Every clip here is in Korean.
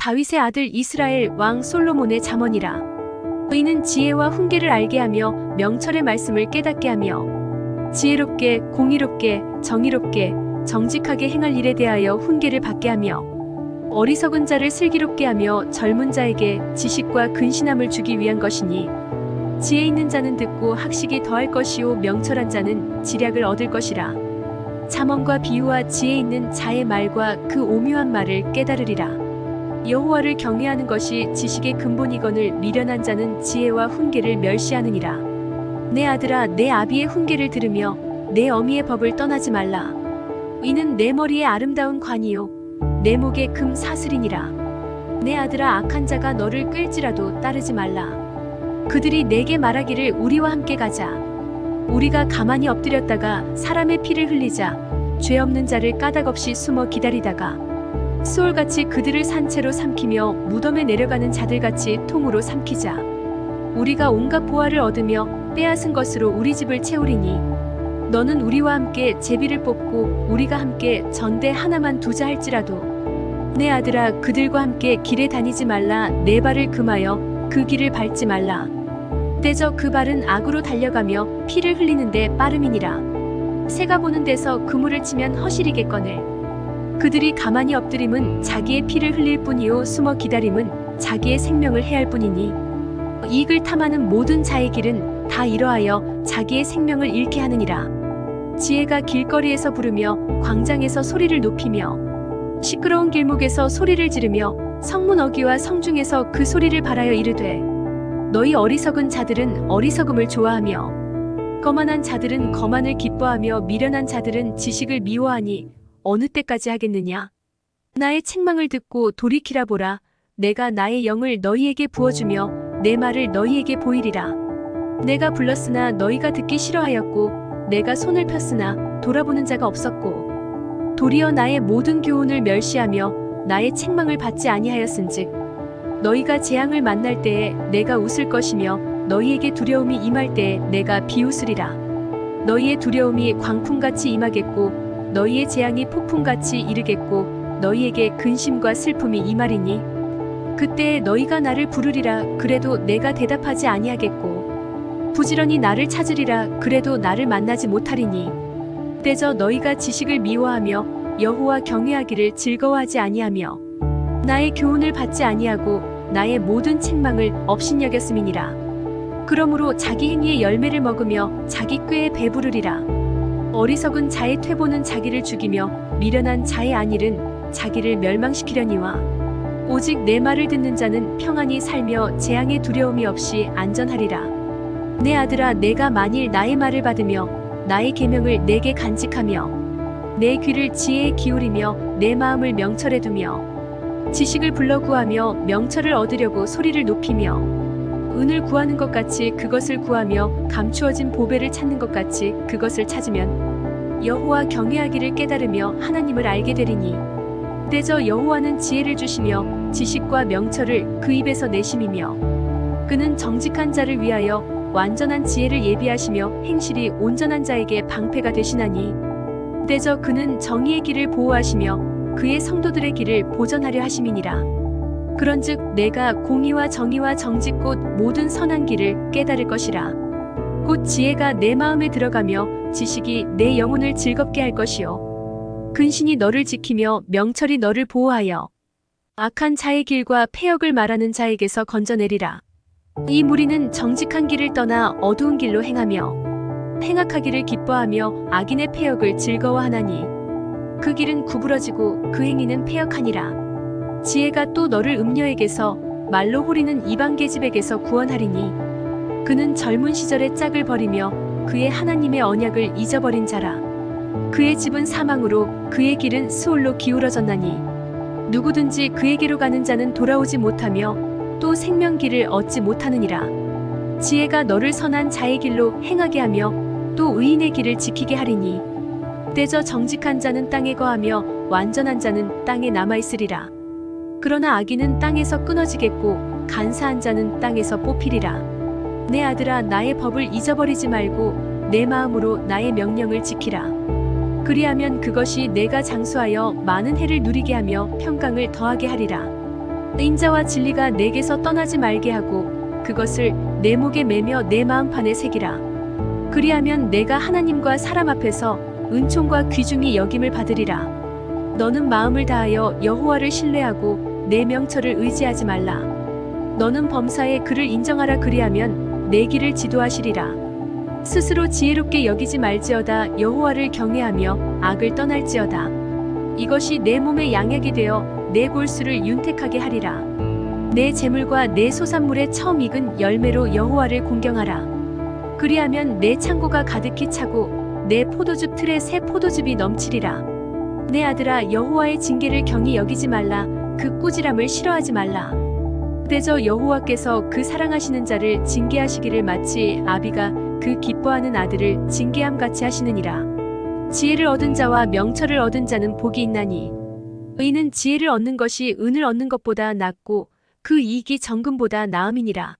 다윗의 아들 이스라엘 왕 솔로몬의 잠언이라. 의는 지혜와 훈계를 알게 하며 명철의 말씀을 깨닫게 하며 지혜롭게 공의롭게 정의롭게 정직하게 행할 일에 대하여 훈계를 받게 하며 어리석은 자를 슬기롭게 하며 젊은 자에게 지식과 근신함을 주기 위한 것이니 지혜 있는 자는 듣고 학식이 더할 것이요 명철한 자는 지략을 얻을 것이라. 잠언과 비유와 지혜 있는 자의 말과 그 오묘한 말을 깨달으리라. 여호와를 경외하는 것이 지식의 근본이거늘 미련한 자는 지혜와 훈계를 멸시하느니라. 내 아들아, 내 아비의 훈계를 들으며 내 어미의 법을 떠나지 말라. 이는 내 머리에 아름다운 관이요 내 목에 금 사슬이니라. 내 아들아, 악한 자가 너를 끌지라도 따르지 말라. 그들이 내게 말하기를 우리와 함께 가자. 우리가 가만히 엎드렸다가 사람의 피를 흘리자. 죄 없는 자를 까닭없이 숨어 기다리다가 수월같이 그들을 산채로 삼키며 무덤에 내려가는 자들같이 통으로 삼키자. 우리가 온갖 보화를 얻으며 빼앗은 것으로 우리 집을 채우리니 너는 우리와 함께 제비를 뽑고 우리가 함께 전대 하나만 두자 할지라도 내 아들아, 그들과 함께 길에 다니지 말라. 내 발을 금하여 그 길을 밟지 말라. 때저 그 발은 악으로 달려가며 피를 흘리는데 빠름이니라. 새가 보는 데서 그물을 치면 허실이겠거늘. 그들이 가만히 엎드림은 자기의 피를 흘릴 뿐이요 숨어 기다림은 자기의 생명을 해할 뿐이니 이익을 탐하는 모든 자의 길은 다 이러하여 자기의 생명을 잃게 하느니라. 지혜가 길거리에서 부르며 광장에서 소리를 높이며 시끄러운 길목에서 소리를 지르며 성문 어귀와 성중에서 그 소리를 발하여 이르되 너희 어리석은 자들은 어리석음을 좋아하며 거만한 자들은 거만을 기뻐하며 미련한 자들은 지식을 미워하니 어느 때까지 하겠느냐. 나의 책망을 듣고 돌이키라 보라. 내가 나의 영을 너희에게 부어주며 내 말을 너희에게 보이리라. 내가 불렀으나 너희가 듣기 싫어하였고 내가 손을 폈으나 돌아보는 자가 없었고 도리어 나의 모든 교훈을 멸시하며 나의 책망을 받지 아니하였은즉 너희가 재앙을 만날 때에 내가 웃을 것이며 너희에게 두려움이 임할 때에 내가 비웃으리라. 너희의 두려움이 광풍같이 임하겠고 너희의 재앙이 폭풍같이 이르겠고 너희에게 근심과 슬픔이 임하리니 그때에 너희가 나를 부르리라. 그래도 내가 대답하지 아니하겠고 부지런히 나를 찾으리라. 그래도 나를 만나지 못하리니 때저 너희가 지식을 미워하며 여호와 경외하기를 즐거워하지 아니하며 나의 교훈을 받지 아니하고 나의 모든 책망을 업신여겼음이니라. 그러므로 자기 행위의 열매를 먹으며 자기 꾀에 배부르리라. 어리석은 자의 퇴보는 자기를 죽이며 미련한 자의 안일은 자기를 멸망시키려니와 오직 내 말을 듣는 자는 평안히 살며 재앙의 두려움이 없이 안전하리라. 내 아들아, 내가 만일 나의 말을 받으며 나의 계명을 내게 간직하며 내 귀를 지혜에 기울이며 내 마음을 명철에 두며 지식을 불러 구하며 명철을 얻으려고 소리를 높이며 은을 구하는 것 같이 그것을 구하며 감추어진 보배를 찾는 것 같이 그것을 찾으면 여호와 경외하기를 깨달으며 하나님을 알게 되리니 때저 여호와는 지혜를 주시며 지식과 명철을 그 입에서 내심이며 그는 정직한 자를 위하여 완전한 지혜를 예비하시며 행실이 온전한 자에게 방패가 되시나니 때저 그는 정의의 길을 보호하시며 그의 성도들의 길을 보전하려 하심이니라. 그런즉 내가 공의와 정의와 정직 곧 모든 선한 길을 깨달을 것이라. 곧 지혜가 내 마음에 들어가며 지식이 내 영혼을 즐겁게 할 것이요 근신이 너를 지키며 명철이 너를 보호하여 악한 자의 길과 패역을 말하는 자에게서 건져내리라. 이 무리는 정직한 길을 떠나 어두운 길로 행하며 행악하기를 기뻐하며 악인의 패역을 즐거워하나니 그 길은 구부러지고 그 행위는 패역하니라. 지혜가 또 너를 음녀에게서 말로 호리는 이방 계집에게서 구원하리니 그는 젊은 시절의 짝을 버리며 그의 하나님의 언약을 잊어버린 자라. 그의 집은 사망으로 그의 길은 수올로 기울어졌나니 누구든지 그에게로 가는 자는 돌아오지 못하며 또 생명길을 얻지 못하느니라. 지혜가 너를 선한 자의 길로 행하게 하며 또 의인의 길을 지키게 하리니 때저 정직한 자는 땅에 거하며 완전한 자는 땅에 남아있으리라. 그러나 악인은 땅에서 끊어지겠고 간사한 자는 땅에서 뽑히리라. 내 아들아, 나의 법을 잊어버리지 말고 내 마음으로 나의 명령을 지키라. 그리하면 그것이 내가 장수하여 많은 해를 누리게 하며 평강을 더하게 하리라. 인자와 진리가 내게서 떠나지 말게 하고 그것을 내 목에 매며 내 마음판에 새기라. 그리하면 내가 하나님과 사람 앞에서 은총과 귀중히 여김을 받으리라. 너는 마음을 다하여 여호와를 신뢰하고 내 명철을 의지하지 말라. 너는 범사에 그를 인정하라. 그리하면 내 길을 지도하시리라. 스스로 지혜롭게 여기지 말지어다. 여호와를 경외하며 악을 떠날지어다. 이것이 내 몸의 양약이 되어 내 골수를 윤택하게 하리라. 내 재물과 내 소산물의 처음 익은 열매로 여호와를 공경하라. 그리하면 내 창고가 가득히 차고 내 포도즙 틀에 새 포도즙이 넘치리라. 내 아들아, 여호와의 징계를 경히 여기지 말라. 그 꾸지람을 싫어하지 말라. 그대저 여호와께서 그 사랑하시는 자를 징계하시기를 마치 아비가 그 기뻐하는 아들을 징계함 같이 하시느니라. 지혜를 얻은 자와 명철을 얻은 자는 복이 있나니 의인은 지혜를 얻는 것이 은을 얻는 것보다 낫고 그 이익이 정금보다 나음이니라.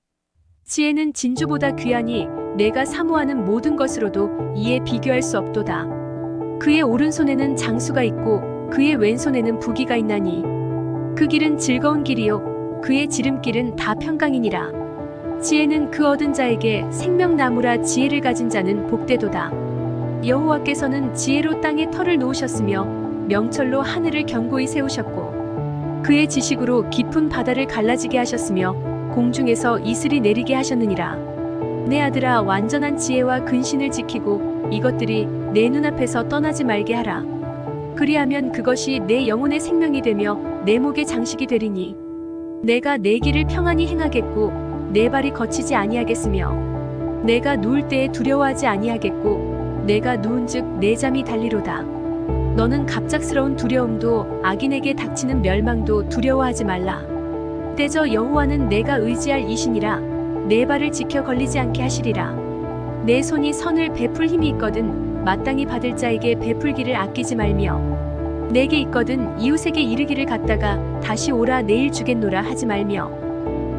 지혜는 진주보다 귀하니 내가 사모하는 모든 것으로도 이에 비교할 수 없도다. 그의 오른손에는 장수가 있고 그의 왼손에는 부귀가 있나니 그 길은 즐거운 길이요 그의 지름길은 다 평강이니라. 지혜는 그 얻은 자에게 생명나무라. 지혜를 가진 자는 복되도다. 여호와께서는 지혜로 땅에 터를 놓으셨으며 명철로 하늘을 견고히 세우셨고 그의 지식으로 깊은 바다를 갈라지게 하셨으며 공중에서 이슬이 내리게 하셨느니라. 내 아들아, 완전한 지혜와 근신을 지키고 이것들이 내 눈앞에서 떠나지 말게 하라. 그리하면 그것이 내 영혼의 생명이 되며 내 목의 장식이 되리니 내가 내 길을 평안히 행하겠고 내 발이 거치지 아니하겠으며 내가 누울 때에 두려워하지 아니하겠고 내가 누운즉 내 잠이 달리로다. 너는 갑작스러운 두려움도 악인에게 닥치는 멸망도 두려워하지 말라. 그대저 여호와는 내가 의지할 이시니라. 내 발을 지켜 걸리지 않게 하시리라. 내 손이 선을 베풀 힘이 있거든 마땅히 받을 자에게 베풀기를 아끼지 말며 내게 있거든 이웃에게 이르기를 갖다가 다시 오라 내일 주겠노라 하지 말며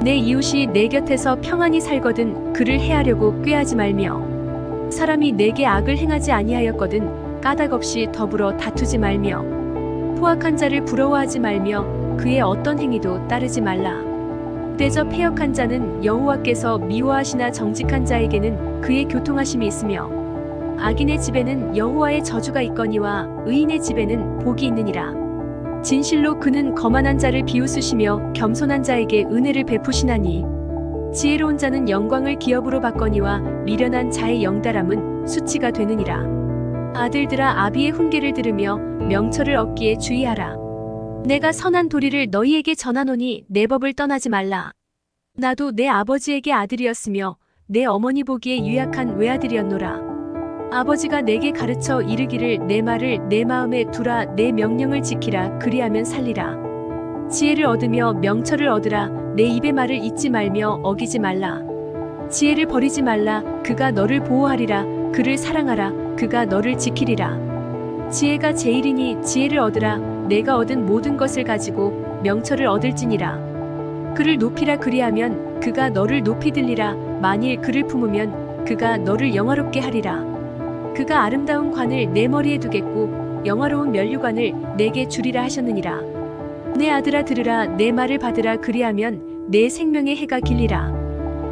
내 이웃이 내 곁에서 평안히 살거든 그를 해하려고 꾀하지 말며 사람이 내게 악을 행하지 아니하였거든 까닭 없이 더불어 다투지 말며 포악한 자를 부러워하지 말며 그의 어떤 행위도 따르지 말라. 그대저 패역한 자는 여호와께서 미워하시나 정직한 자에게는 그의 교통하심이 있으며 악인의 집에는 여호와의 저주가 있거니와 의인의 집에는 복이 있느니라. 진실로 그는 거만한 자를 비웃으시며 겸손한 자에게 은혜를 베푸시나니 지혜로운 자는 영광을 기업으로 받거니와 미련한 자의 영달함은 수치가 되느니라. 아들들아, 아비의 훈계를 들으며 명철을 얻기에 주의하라. 내가 선한 도리를 너희에게 전하노니 내 법을 떠나지 말라. 나도 내 아버지에게 아들이었으며 내 어머니 보기에 유약한 외아들이었노라. 아버지가 내게 가르쳐 이르기를 내 말을 내 마음에 두라. 내 명령을 지키라. 그리하면 살리라. 지혜를 얻으며 명철을 얻으라. 내 입의 말을 잊지 말며 어기지 말라. 지혜를 버리지 말라. 그가 너를 보호하리라. 그를 사랑하라. 그가 너를 지키리라. 지혜가 제일이니 지혜를 얻으라. 내가 얻은 모든 것을 가지고 명철을 얻을지니라. 그를 높이라. 그리하면 그가 너를 높이 들리라. 만일 그를 품으면 그가 너를 영화롭게 하리라. 그가 아름다운 관을 내 머리에 두겠고 영화로운 면류관을 내게 주리라 하셨느니라. 내 아들아, 들으라. 내 말을 받으라. 그리하면 내 생명의 해가 길리라.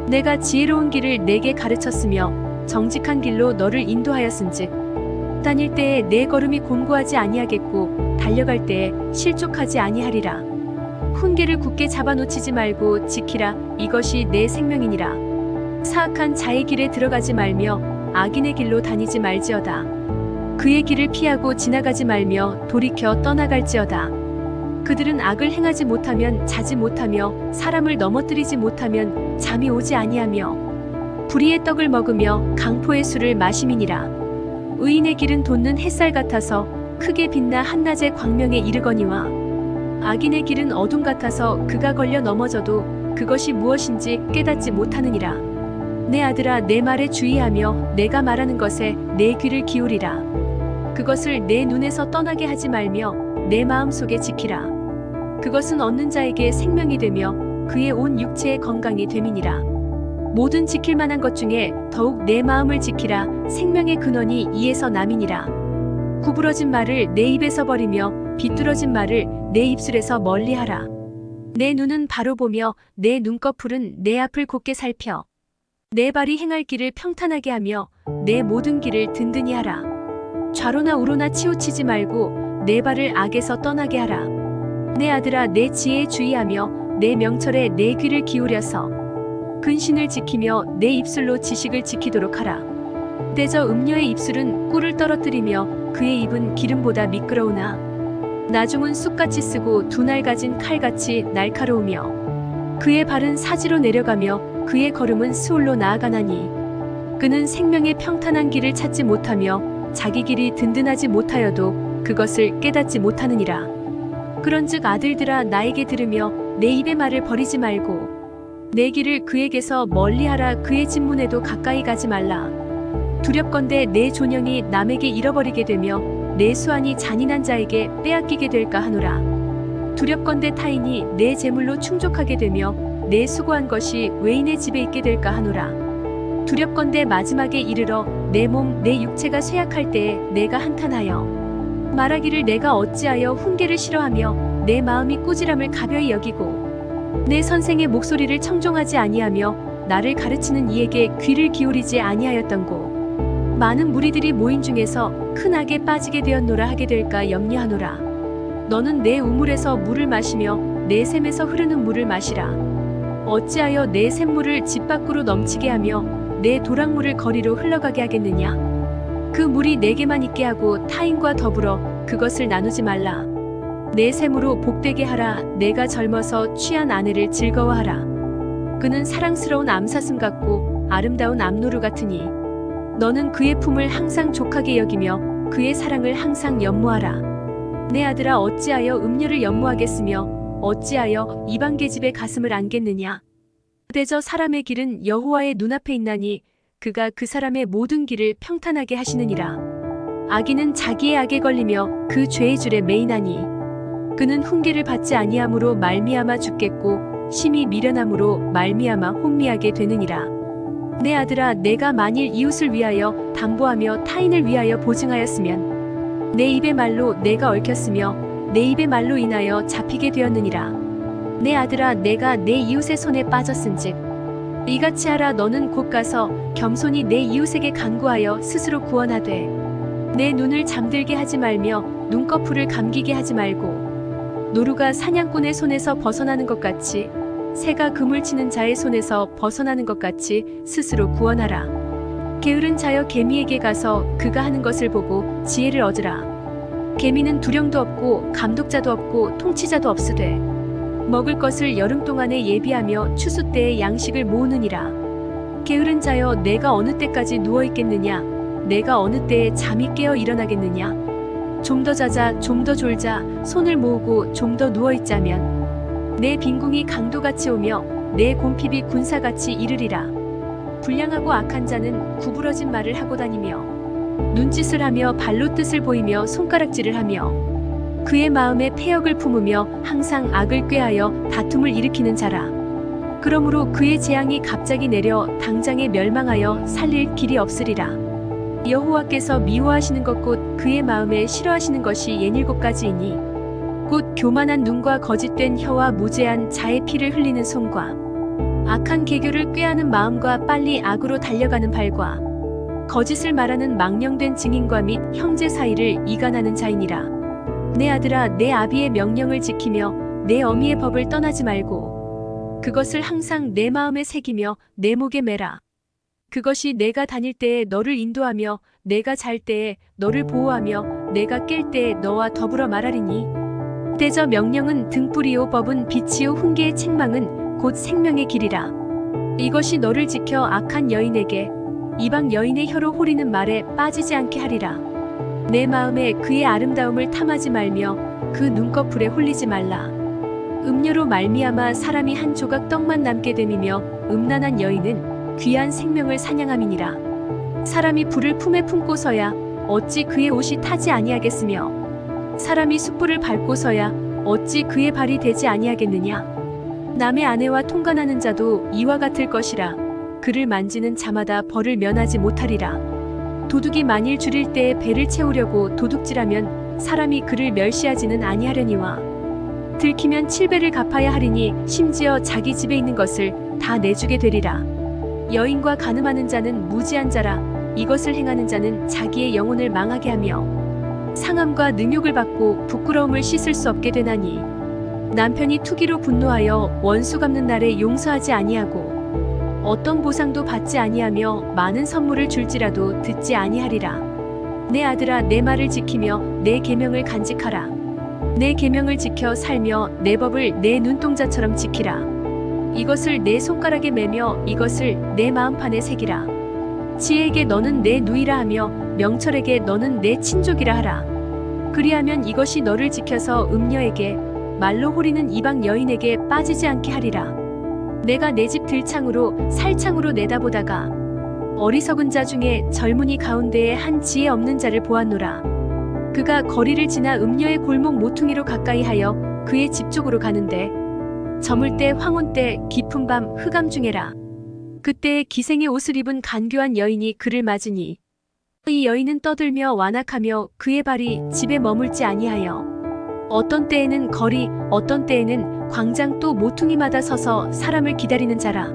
내가 지혜로운 길을 내게 가르쳤으며 정직한 길로 너를 인도하였은즉 다닐 때에 내 걸음이 곤고하지 아니하겠고 달려갈 때에 실족하지 아니하리라. 훈계를 굳게 잡아놓치지 말고 지키라. 이것이 내 생명이니라. 사악한 자의 길에 들어가지 말며 악인의 길로 다니지 말지어다. 그의 길을 피하고 지나가지 말며 돌이켜 떠나갈지어다. 그들은 악을 행하지 못하면 자지 못하며 사람을 넘어뜨리지 못하면 잠이 오지 아니하며 불의의 떡을 먹으며 강포의 술을 마심이니라. 의인의 길은 돋는 햇살 같아서 크게 빛나 한낮의 광명에 이르거니와 악인의 길은 어둠 같아서 그가 걸려 넘어져도 그것이 무엇인지 깨닫지 못하느니라. 내 아들아, 내 말에 주의하며 내가 말하는 것에 내 귀를 기울이라. 그것을 내 눈에서 떠나게 하지 말며 내 마음속에 지키라. 그것은 얻는 자에게 생명이 되며 그의 온 육체의 건강이 됨이니라. 모든 지킬 만한 것 중에 더욱 내 마음을 지키라. 생명의 근원이 이에서 남이니라. 구부러진 말을 내 입에서 버리며 비뚤어진 말을 내 입술에서 멀리하라. 내 눈은 바로 보며 내 눈꺼풀은 내 앞을 곧게 살펴. 내 발이 행할 길을 평탄하게 하며 내 모든 길을 든든히 하라. 좌로나 우로나 치우치지 말고 내 발을 악에서 떠나게 하라. 내 아들아, 내 지혜에 주의하며 내 명철에 내 귀를 기울여서 근신을 지키며 내 입술로 지식을 지키도록 하라. 때저 음녀의 입술은 꿀을 떨어뜨리며 그의 입은 기름보다 미끄러우나 나중은 쑥같이 쓰고 두 날 가진 칼같이 날카로우며 그의 발은 사지로 내려가며 그의 걸음은 스올로 나아가나니 그는 생명의 평탄한 길을 찾지 못하며 자기 길이 든든하지 못하여도 그것을 깨닫지 못하느니라. 그런즉 아들들아, 나에게 들으며 내 입의 말을 버리지 말고 내 길을 그에게서 멀리하라. 그의 진문에도 가까이 가지 말라. 두렵건대 내 존영이 남에게 잃어버리게 되며 내 수완이 잔인한 자에게 빼앗기게 될까 하노라. 두렵건대 타인이 내 재물로 충족하게 되며 내 수고한 것이 외인의 집에 있게 될까 하노라. 두렵건대 마지막에 이르러 내 몸 내 육체가 쇠약할 때에 내가 한탄하여 말하기를 내가 어찌하여 훈계를 싫어하며 내 마음이 꾸지람을 가벼이 여기고 내 선생의 목소리를 청종하지 아니하며 나를 가르치는 이에게 귀를 기울이지 아니하였던고. 많은 무리들이 모인 중에서 큰 악에 빠지게 되었노라 하게 될까 염려하노라. 너는 내 우물에서 물을 마시며 내 샘에서 흐르는 물을 마시라. 어찌하여 내 샘물을 집 밖으로 넘치게 하며 내 도랑물을 거리로 흘러가게 하겠느냐. 그 물이 내게만 있게 하고 타인과 더불어 그것을 나누지 말라. 내 샘으로 복되게 하라. 내가 젊어서 취한 아내를 즐거워하라. 그는 사랑스러운 암사슴 같고 아름다운 암노루 같으니 너는 그의 품을 항상 족하게 여기며 그의 사랑을 항상 연모하라. 내 아들아, 어찌하여 음료를 연모하겠으며 어찌하여 이방 계집의 가슴을 안겠느냐. 그대저 사람의 길은 여호와의 눈앞에 있나니 그가 그 사람의 모든 길을 평탄하게 하시느니라. 악인은 자기의 악에 걸리며 그 죄의 줄에 매이나니 그는 훈계를 받지 아니함으로 말미암아 죽겠고 심히 미련함으로 말미암아 혼미하게 되느니라. 내 아들아, 내가 만일 이웃을 위하여 담보하며 타인을 위하여 보증하였으면 내 입의 말로 내가 얽혔으며 내 입의 말로 인하여 잡히게 되었느니라. 내 아들아, 내가 내 이웃의 손에 빠졌은즉 이같이 하라. 너는 곧 가서 겸손히 내 이웃에게 간구하여 스스로 구원하되 내 눈을 잠들게 하지 말며 눈꺼풀을 감기게 하지 말고 노루가 사냥꾼의 손에서 벗어나는 것 같이 새가 그물 치는 자의 손에서 벗어나는 것 같이 스스로 구원하라. 게으른 자여, 개미에게 가서 그가 하는 것을 보고 지혜를 얻으라. 개미는 두령도 없고 감독자도 없고 통치자도 없으되 먹을 것을 여름 동안에 예비하며 추수 때에 양식을 모으느니라. 게으른 자여, 내가 어느 때까지 누워 있겠느냐. 내가 어느 때에 잠이 깨어 일어나겠느냐. 좀 더 자자, 좀 더 졸자, 손을 모으고 좀 더 누워 있자면 내 빈궁이 강도같이 오며 내 곰핍이 군사같이 이르리라. 불량하고 악한 자는 구부러진 말을 하고 다니며 눈짓을 하며 발로 뜻을 보이며 손가락질을 하며 그의 마음에 패역을 품으며 항상 악을 꾀하여 다툼을 일으키는 자라. 그러므로 그의 재앙이 갑자기 내려 당장에 멸망하여 살릴 길이 없으리라. 여호와께서 미워하시는 것 곧 그의 마음에 싫어하시는 것이 67가지이니 곧 교만한 눈과 거짓된 혀와 무죄한 자의 피를 흘리는 손과 악한 계교를 꾀하는 마음과 빨리 악으로 달려가는 발과 거짓을 말하는 망령된 증인과 및 형제 사이를 이간하는 자이니라. 내 아들아, 내 아비의 명령을 지키며 내 어미의 법을 떠나지 말고 그것을 항상 내 마음에 새기며 내 목에 매라. 그것이 내가 다닐 때에 너를 인도하며 내가 잘 때에 너를 보호하며 내가 깰 때에 너와 더불어 말하리니 때저 명령은 등불이요 법은 빛이요 훈계의 책망은 곧 생명의 길이라. 이것이 너를 지켜 악한 여인에게 이방 여인의 혀로 호리는 말에 빠지지 않게 하리라. 내 마음에 그의 아름다움을 탐하지 말며 그 눈꺼풀에 홀리지 말라. 음료로 말미암아 사람이 한 조각 떡만 남게 됨이며 음란한 여인은 귀한 생명을 사냥함이니라. 사람이 불을 품에 품고서야 어찌 그의 옷이 타지 아니하겠으며 사람이 숯불을 밟고서야 어찌 그의 발이 되지 아니하겠느냐. 남의 아내와 통관하는 자도 이와 같을 것이라. 그를 만지는 자마다 벌을 면하지 못하리라. 도둑이 만일 줄일 때에 배를 채우려고 도둑질하면 사람이 그를 멸시하지는 아니하려니와 들키면 7배를 갚아야 하리니 심지어 자기 집에 있는 것을 다 내주게 되리라. 여인과 간음하는 자는 무지한 자라. 이것을 행하는 자는 자기의 영혼을 망하게 하며 상함과 능욕을 받고 부끄러움을 씻을 수 없게 되나니 남편이 투기로 분노하여 원수 갚는 날에 용서하지 아니하고 어떤 보상도 받지 아니하며 많은 선물을 줄지라도 듣지 아니하리라. 내 아들아, 내 말을 지키며 내 계명을 간직하라. 내 계명을 지켜 살며 내 법을 내 눈동자처럼 지키라. 이것을 내 손가락에 매며 이것을 내 마음판에 새기라. 지혜에게 너는 내 누이라 하며 명철에게 너는 내 친족이라 하라. 그리하면 이것이 너를 지켜서 음녀에게 말로 호리는 이방 여인에게 빠지지 않게 하리라. 내가 내 집 들창으로 살창으로 내다보다가 어리석은 자 중에 젊은이 가운데에 한 지혜 없는 자를 보았노라. 그가 거리를 지나 음녀의 골목 모퉁이로 가까이 하여 그의 집 쪽으로 가는데 저물 때 황혼 때 깊은 밤 흑암 중에라. 그때에 기생의 옷을 입은 간교한 여인이 그를 맞으니 이 여인은 떠들며 완악하며 그의 발이 집에 머물지 아니하여 어떤 때에는 거리 어떤 때에는 광장 또 모퉁이마다 서서 사람을 기다리는 자라.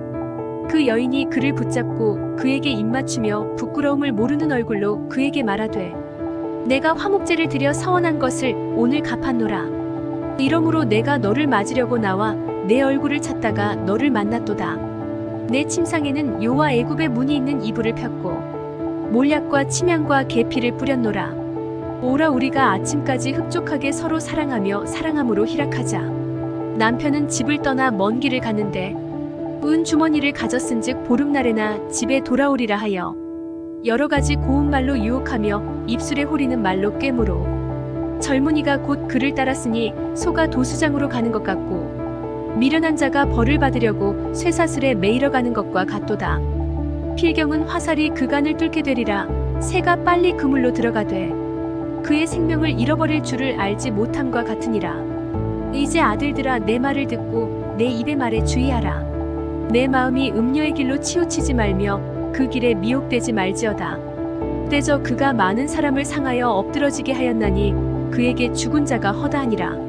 그 여인이 그를 붙잡고 그에게 입맞추며 부끄러움을 모르는 얼굴로 그에게 말하되 내가 화목제를 드려 서원한 것을 오늘 갚았노라. 이러므로 내가 너를 맞으려고 나와 내 얼굴을 찾다가 너를 만났도다. 내 침상에는 요와 애굽의 문이 있는 이불을 폈고 몰약과 침향과 계피를 뿌렸노라. 오라 우리가 아침까지 흡족하게 서로 사랑하며 사랑함으로 희락하자. 남편은 집을 떠나 먼 길을 갔는데 은 주머니를 가졌은즉 보름날에나 집에 돌아오리라 하여 여러 가지 고운 말로 유혹하며 입술에 호리는 말로 꿰므로 젊은이가 곧 그를 따랐으니 소가 도수장으로 가는 것 같고 미련한 자가 벌을 받으려고 쇠사슬에 매이러 가는 것과 같도다. 필경은 화살이 그간을 뚫게 되리라. 새가 빨리 그물로 들어가되 그의 생명을 잃어버릴 줄을 알지 못함과 같으니라. 이제 아들들아, 내 말을 듣고 내 입의 말에 주의하라. 내 마음이 음녀의 길로 치우치지 말며 그 길에 미혹되지 말지어다. 때저 그가 많은 사람을 상하여 엎드러지게 하였나니 그에게 죽은 자가 허다하니라.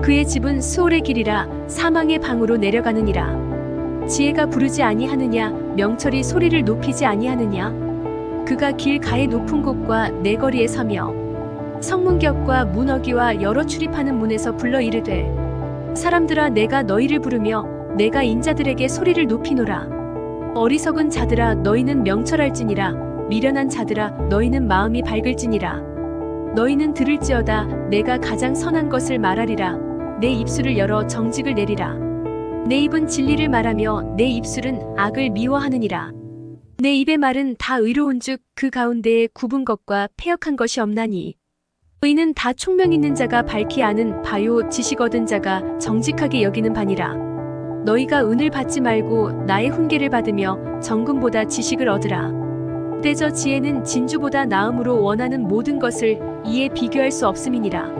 그의 집은 수월의 길이라 사망의 방으로 내려가느니라. 지혜가 부르지 아니하느냐, 명철이 소리를 높이지 아니하느냐. 그가 길 가의 높은 곳과 내 거리에 서며 성문격과 문어기와 여러 출입하는 문에서 불러 이르되 사람들아, 내가 너희를 부르며 내가 인자들에게 소리를 높이노라. 어리석은 자들아, 너희는 명철할지니라. 미련한 자들아, 너희는 마음이 밝을지니라. 너희는 들을지어다. 내가 가장 선한 것을 말하리라. 내 입술을 열어 정직을 내리라. 내 입은 진리를 말하며 내 입술은 악을 미워하느니라. 내 입의 말은 다 의로운즉 그 가운데에 굽은 것과 패역한 것이 없나니 의는 다 총명 있는 자가 밝히 아는 바요 지식 얻은 자가 정직하게 여기는 바니라. 너희가 은을 받지 말고 나의 훈계를 받으며 정금보다 지식을 얻으라. 때저 지혜는 진주보다 나음으로 원하는 모든 것을 이에 비교할 수 없음이니라.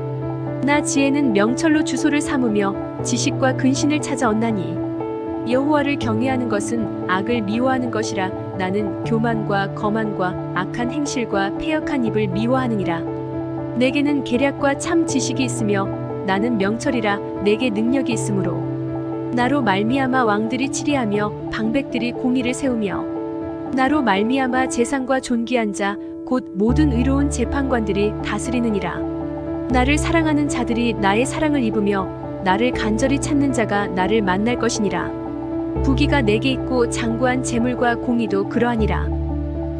나 지혜는 명철로 주소를 삼으며 지식과 근신을 찾아 얻나니 여호와를 경외하는 것은 악을 미워하는 것이라. 나는 교만과 거만과 악한 행실과 패역한 입을 미워하느니라. 내게는 계략과 참 지식이 있으며 나는 명철이라. 내게 능력이 있으므로 나로 말미암아 왕들이 치리하며 방백들이 공의를 세우며 나로 말미암아 재상과 존귀한 자 곧 모든 의로운 재판관들이 다스리느니라. 나를 사랑하는 자들이 나의 사랑을 입으며 나를 간절히 찾는 자가 나를 만날 것이니라. 부귀가 내게 있고 장구한 재물과 공의도 그러하니라.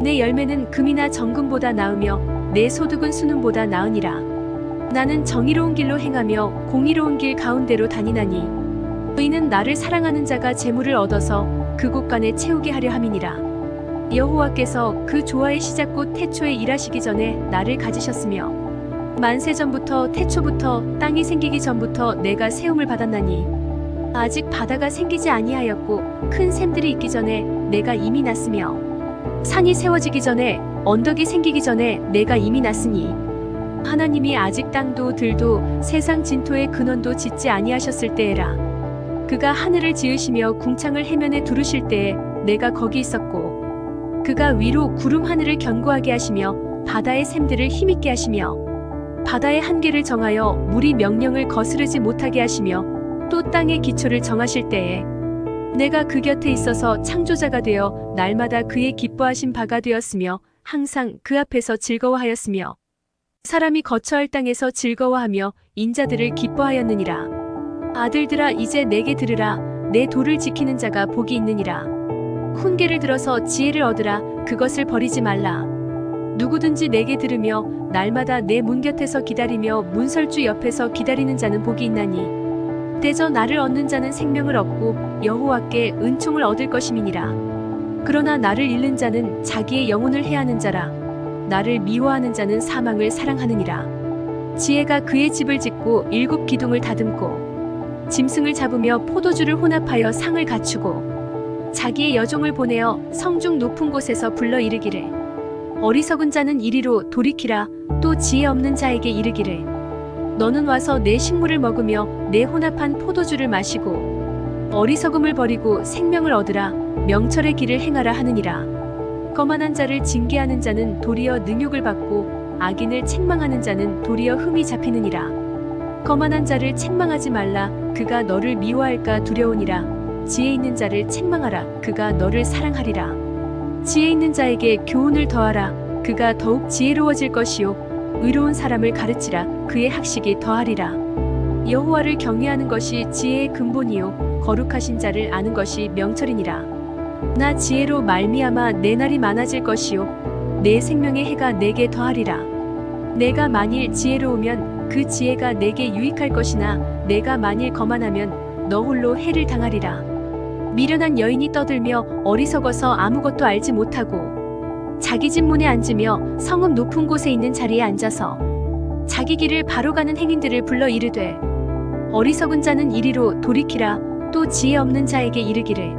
내 열매는 금이나 정금보다 나으며 내 소득은 수능보다 나으니라. 나는 정의로운 길로 행하며 공의로운 길 가운데로 다니나니 의는 나를 사랑하는 자가 재물을 얻어서 그 곳간에 채우게 하려 함이니라. 여호와께서 그 조화의 시작곧 태초에 일하시기 전에 나를 가지셨으며 만세 전부터 태초부터 땅이 생기기 전부터 내가 세움을 받았나니 아직 바다가 생기지 아니하였고 큰 샘들이 있기 전에 내가 이미 났으며 산이 세워지기 전에 언덕이 생기기 전에 내가 이미 났으니 하나님이 아직 땅도 들도 세상 진토의 근원도 짓지 아니하셨을 때에라. 그가 하늘을 지으시며 궁창을 해면에 두르실 때에 내가 거기 있었고 그가 위로 구름 하늘을 견고하게 하시며 바다의 샘들을 힘있게 하시며 바다의 한계를 정하여 물이 명령을 거스르지 못하게 하시며 또 땅의 기초를 정하실 때에 내가 그 곁에 있어서 창조자가 되어 날마다 그의 기뻐하신 바가 되었으며 항상 그 앞에서 즐거워하였으며 사람이 거처할 땅에서 즐거워하며 인자들을 기뻐하였느니라. 아들들아 이제 내게 들으라. 내 도를 지키는 자가 복이 있느니라. 훈계를 들어서 지혜를 얻으라. 그것을 버리지 말라. 누구든지 내게 들으며 날마다 내 문 곁에서 기다리며 문설주 옆에서 기다리는 자는 복이 있나니 대저 나를 얻는 자는 생명을 얻고 여호와께 은총을 얻을 것임이니라. 그러나 나를 잃는 자는 자기의 영혼을 해하는 자라. 나를 미워하는 자는 사망을 사랑하느니라. 지혜가 그의 집을 짓고 7 기둥을 다듬고 짐승을 잡으며 포도주를 혼합하여 상을 갖추고 자기의 여종을 보내어 성중 높은 곳에서 불러 이르기를 어리석은 자는 이리로 돌이키라. 또 지혜 없는 자에게 이르기를 너는 와서 내 식물을 먹으며 내 혼합한 포도주를 마시고 어리석음을 버리고 생명을 얻으라. 명철의 길을 행하라 하느니라. 거만한 자를 징계하는 자는 도리어 능욕을 받고 악인을 책망하는 자는 도리어 흠이 잡히느니라. 거만한 자를 책망하지 말라. 그가 너를 미워할까 두려우니라. 지혜 있는 자를 책망하라. 그가 너를 사랑하리라. 지혜 있는 자에게 교훈을 더하라. 그가 더욱 지혜로워질 것이요 의로운 사람을 가르치라. 그의 학식이 더하리라. 여호와를 경외하는 것이 지혜의 근본이요 거룩하신 자를 아는 것이 명철이니라. 나 지혜로 말미암아 내 날이 많아질 것이요 내 생명의 해가 내게 더하리라. 내가 만일 지혜로우면 그 지혜가 내게 유익할 것이나 내가 만일 거만하면 너 홀로 해를 당하리라. 미련한 여인이 떠들며 어리석어서 아무것도 알지 못하고 자기 집 문에 앉으며 성읍 높은 곳에 있는 자리에 앉아서 자기 길을 바로 가는 행인들을 불러 이르되 어리석은 자는 이리로 돌이키라. 또 지혜 없는 자에게 이르기를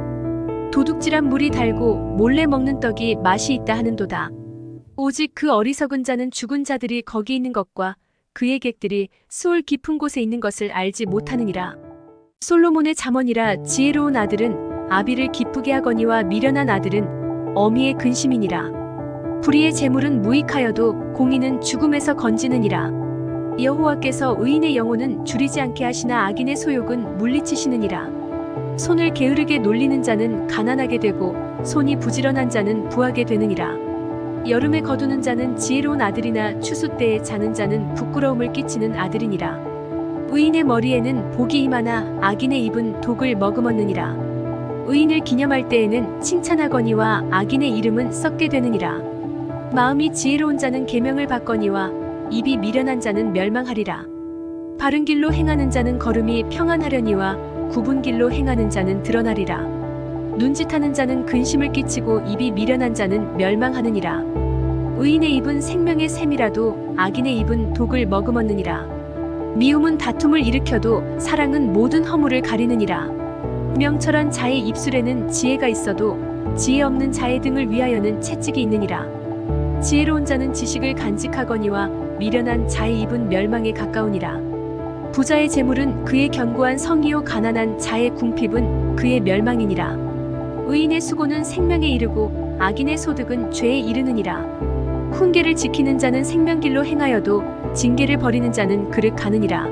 도둑질한 물이 달고 몰래 먹는 떡이 맛이 있다 하는도다. 오직 그 어리석은 자는 죽은 자들이 거기 있는 것과 그의 객들이 수올 깊은 곳에 있는 것을 알지 못하느니라. 솔로몬의 잠언이라. 지혜로운 아들은 아비를 기쁘게 하거니와 미련한 아들은 어미의 근심이니라. 불의의 재물은 무익하여도 공의는 죽음에서 건지느니라. 여호와께서 의인의 영혼은 줄이지 않게 하시나 악인의 소욕은 물리치시느니라. 손을 게으르게 놀리는 자는 가난하게 되고 손이 부지런한 자는 부하게 되느니라. 여름에 거두는 자는 지혜로운 아들이나 추수 때에 자는 자는 부끄러움을 끼치는 아들이니라. 의인의 머리에는 복이 임하나 악인의 입은 독을 머금었느니라. 의인을 기념할 때에는 칭찬하거니와 악인의 이름은 썩게 되느니라. 마음이 지혜로운 자는 계명을 받거니와 입이 미련한 자는 멸망하리라. 바른 길로 행하는 자는 걸음이 평안하려니와 굽은 길로 행하는 자는 드러나리라. 눈짓하는 자는 근심을 끼치고 입이 미련한 자는 멸망하느니라. 의인의 입은 생명의 샘이라도 악인의 입은 독을 머금었느니라. 미움은 다툼을 일으켜도 사랑은 모든 허물을 가리느니라. 명철한 자의 입술에는 지혜가 있어도 지혜 없는 자의 등을 위하여는 채찍이 있느니라. 지혜로운 자는 지식을 간직하거니와 미련한 자의 입은 멸망에 가까우니라. 부자의 재물은 그의 견고한 성이요 가난한 자의 궁핍은 그의 멸망이니라. 의인의 수고는 생명에 이르고 악인의 소득은 죄에 이르느니라. 훈계를 지키는 자는 생명길로 행하여도 징계를 버리는 자는 그릇 가느니라.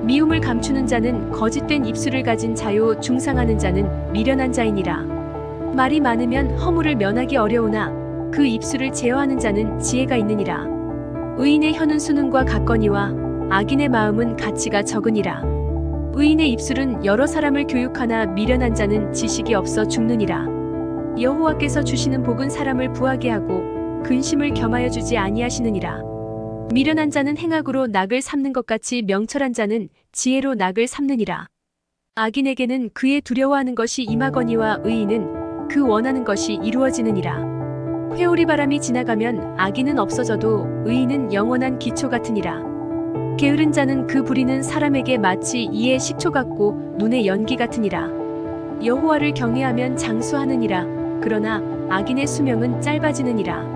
미움을 감추는 자는 거짓된 입술을 가진 자요 중상하는 자는 미련한 자이니라. 말이 많으면 허물을 면하기 어려우나 그 입술을 제어하는 자는 지혜가 있느니라. 의인의 혀는 수능과 같거니와 악인의 마음은 가치가 적으니라. 의인의 입술은 여러 사람을 교육하나 미련한 자는 지식이 없어 죽느니라. 여호와께서 주시는 복은 사람을 부하게 하고 근심을 겸하여 주지 아니하시느니라. 미련한 자는 행악으로 낙을 삼는 것 같이 명철한 자는 지혜로 낙을 삼느니라. 악인에게는 그의 두려워하는 것이 임하거니와 의인은 그 원하는 것이 이루어지느니라. 회오리 바람이 지나가면 악인은 없어져도 의인은 영원한 기초 같으니라. 게으른 자는 그 부리는 사람에게 마치 이의 식초 같고 눈의 연기 같으니라. 여호와를 경외하면 장수하느니라. 그러나 악인의 수명은 짧아지느니라.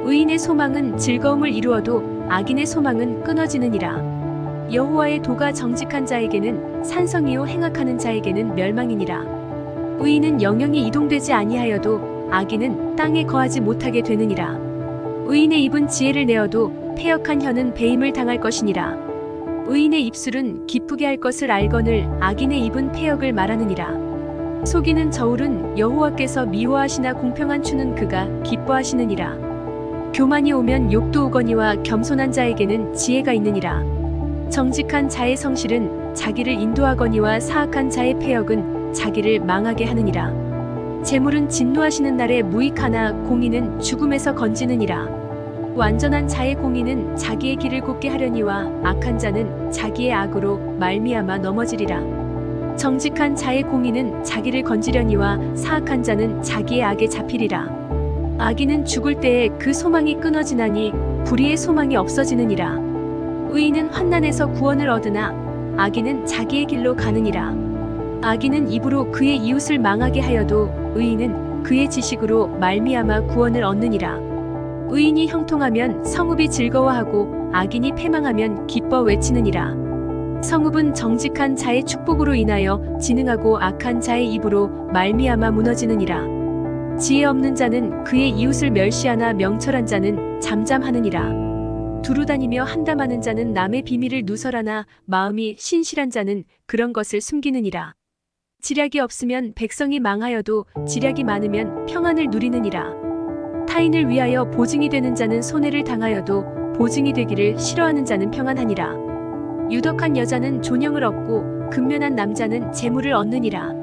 의인의 소망은 즐거움을 이루어도 악인의 소망은 끊어지느니라. 여호와의 도가 정직한 자에게는 산성이요 행악하는 자에게는 멸망이니라. 의인은 영영이 이동되지 아니하여도 악인은 땅에 거하지 못하게 되느니라. 의인의 입은 지혜를 내어도 패역한 혀는 배임을 당할 것이니라. 의인의 입술은 기쁘게 할 것을 알거늘 악인의 입은 패역을 말하느니라. 속이는 저울은 여호와께서 미워하시나 공평한 추는 그가 기뻐하시느니라. 교만이 오면 욕도 오거니와 겸손한 자에게는 지혜가 있느니라. 정직한 자의 성실은 자기를 인도하거니와 사악한 자의 패역은 자기를 망하게 하느니라. 재물은 진노하시는 날에 무익하나 공의는 죽음에서 건지느니라. 완전한 자의 공의는 자기의 길을 곱게 하려니와 악한 자는 자기의 악으로 말미암아 넘어지리라. 정직한 자의 공의는 자기를 건지려니와 사악한 자는 자기의 악에 잡히리라. 악인은 죽을 때에 그 소망이 끊어지나니 불의의 소망이 없어지느니라. 의인은 환난에서 구원을 얻으나 악인은 자기의 길로 가느니라. 악인은 입으로 그의 이웃을 망하게 하여도 의인은 그의 지식으로 말미암아 구원을 얻느니라. 의인이 형통하면 성읍이 즐거워하고 악인이 패망하면 기뻐 외치느니라. 성읍은 정직한 자의 축복으로 인하여 진흥하고 악한 자의 입으로 말미암아 무너지느니라. 지혜 없는 자는 그의 이웃을 멸시하나 명철한 자는 잠잠하느니라. 두루다니며 한담하는 자는 남의 비밀을 누설하나 마음이 신실한 자는 그런 것을 숨기느니라. 지략이 없으면 백성이 망하여도 지략이 많으면 평안을 누리느니라. 타인을 위하여 보증이 되는 자는 손해를 당하여도 보증이 되기를 싫어하는 자는 평안하니라. 유덕한 여자는 존영을 얻고 근면한 남자는 재물을 얻느니라.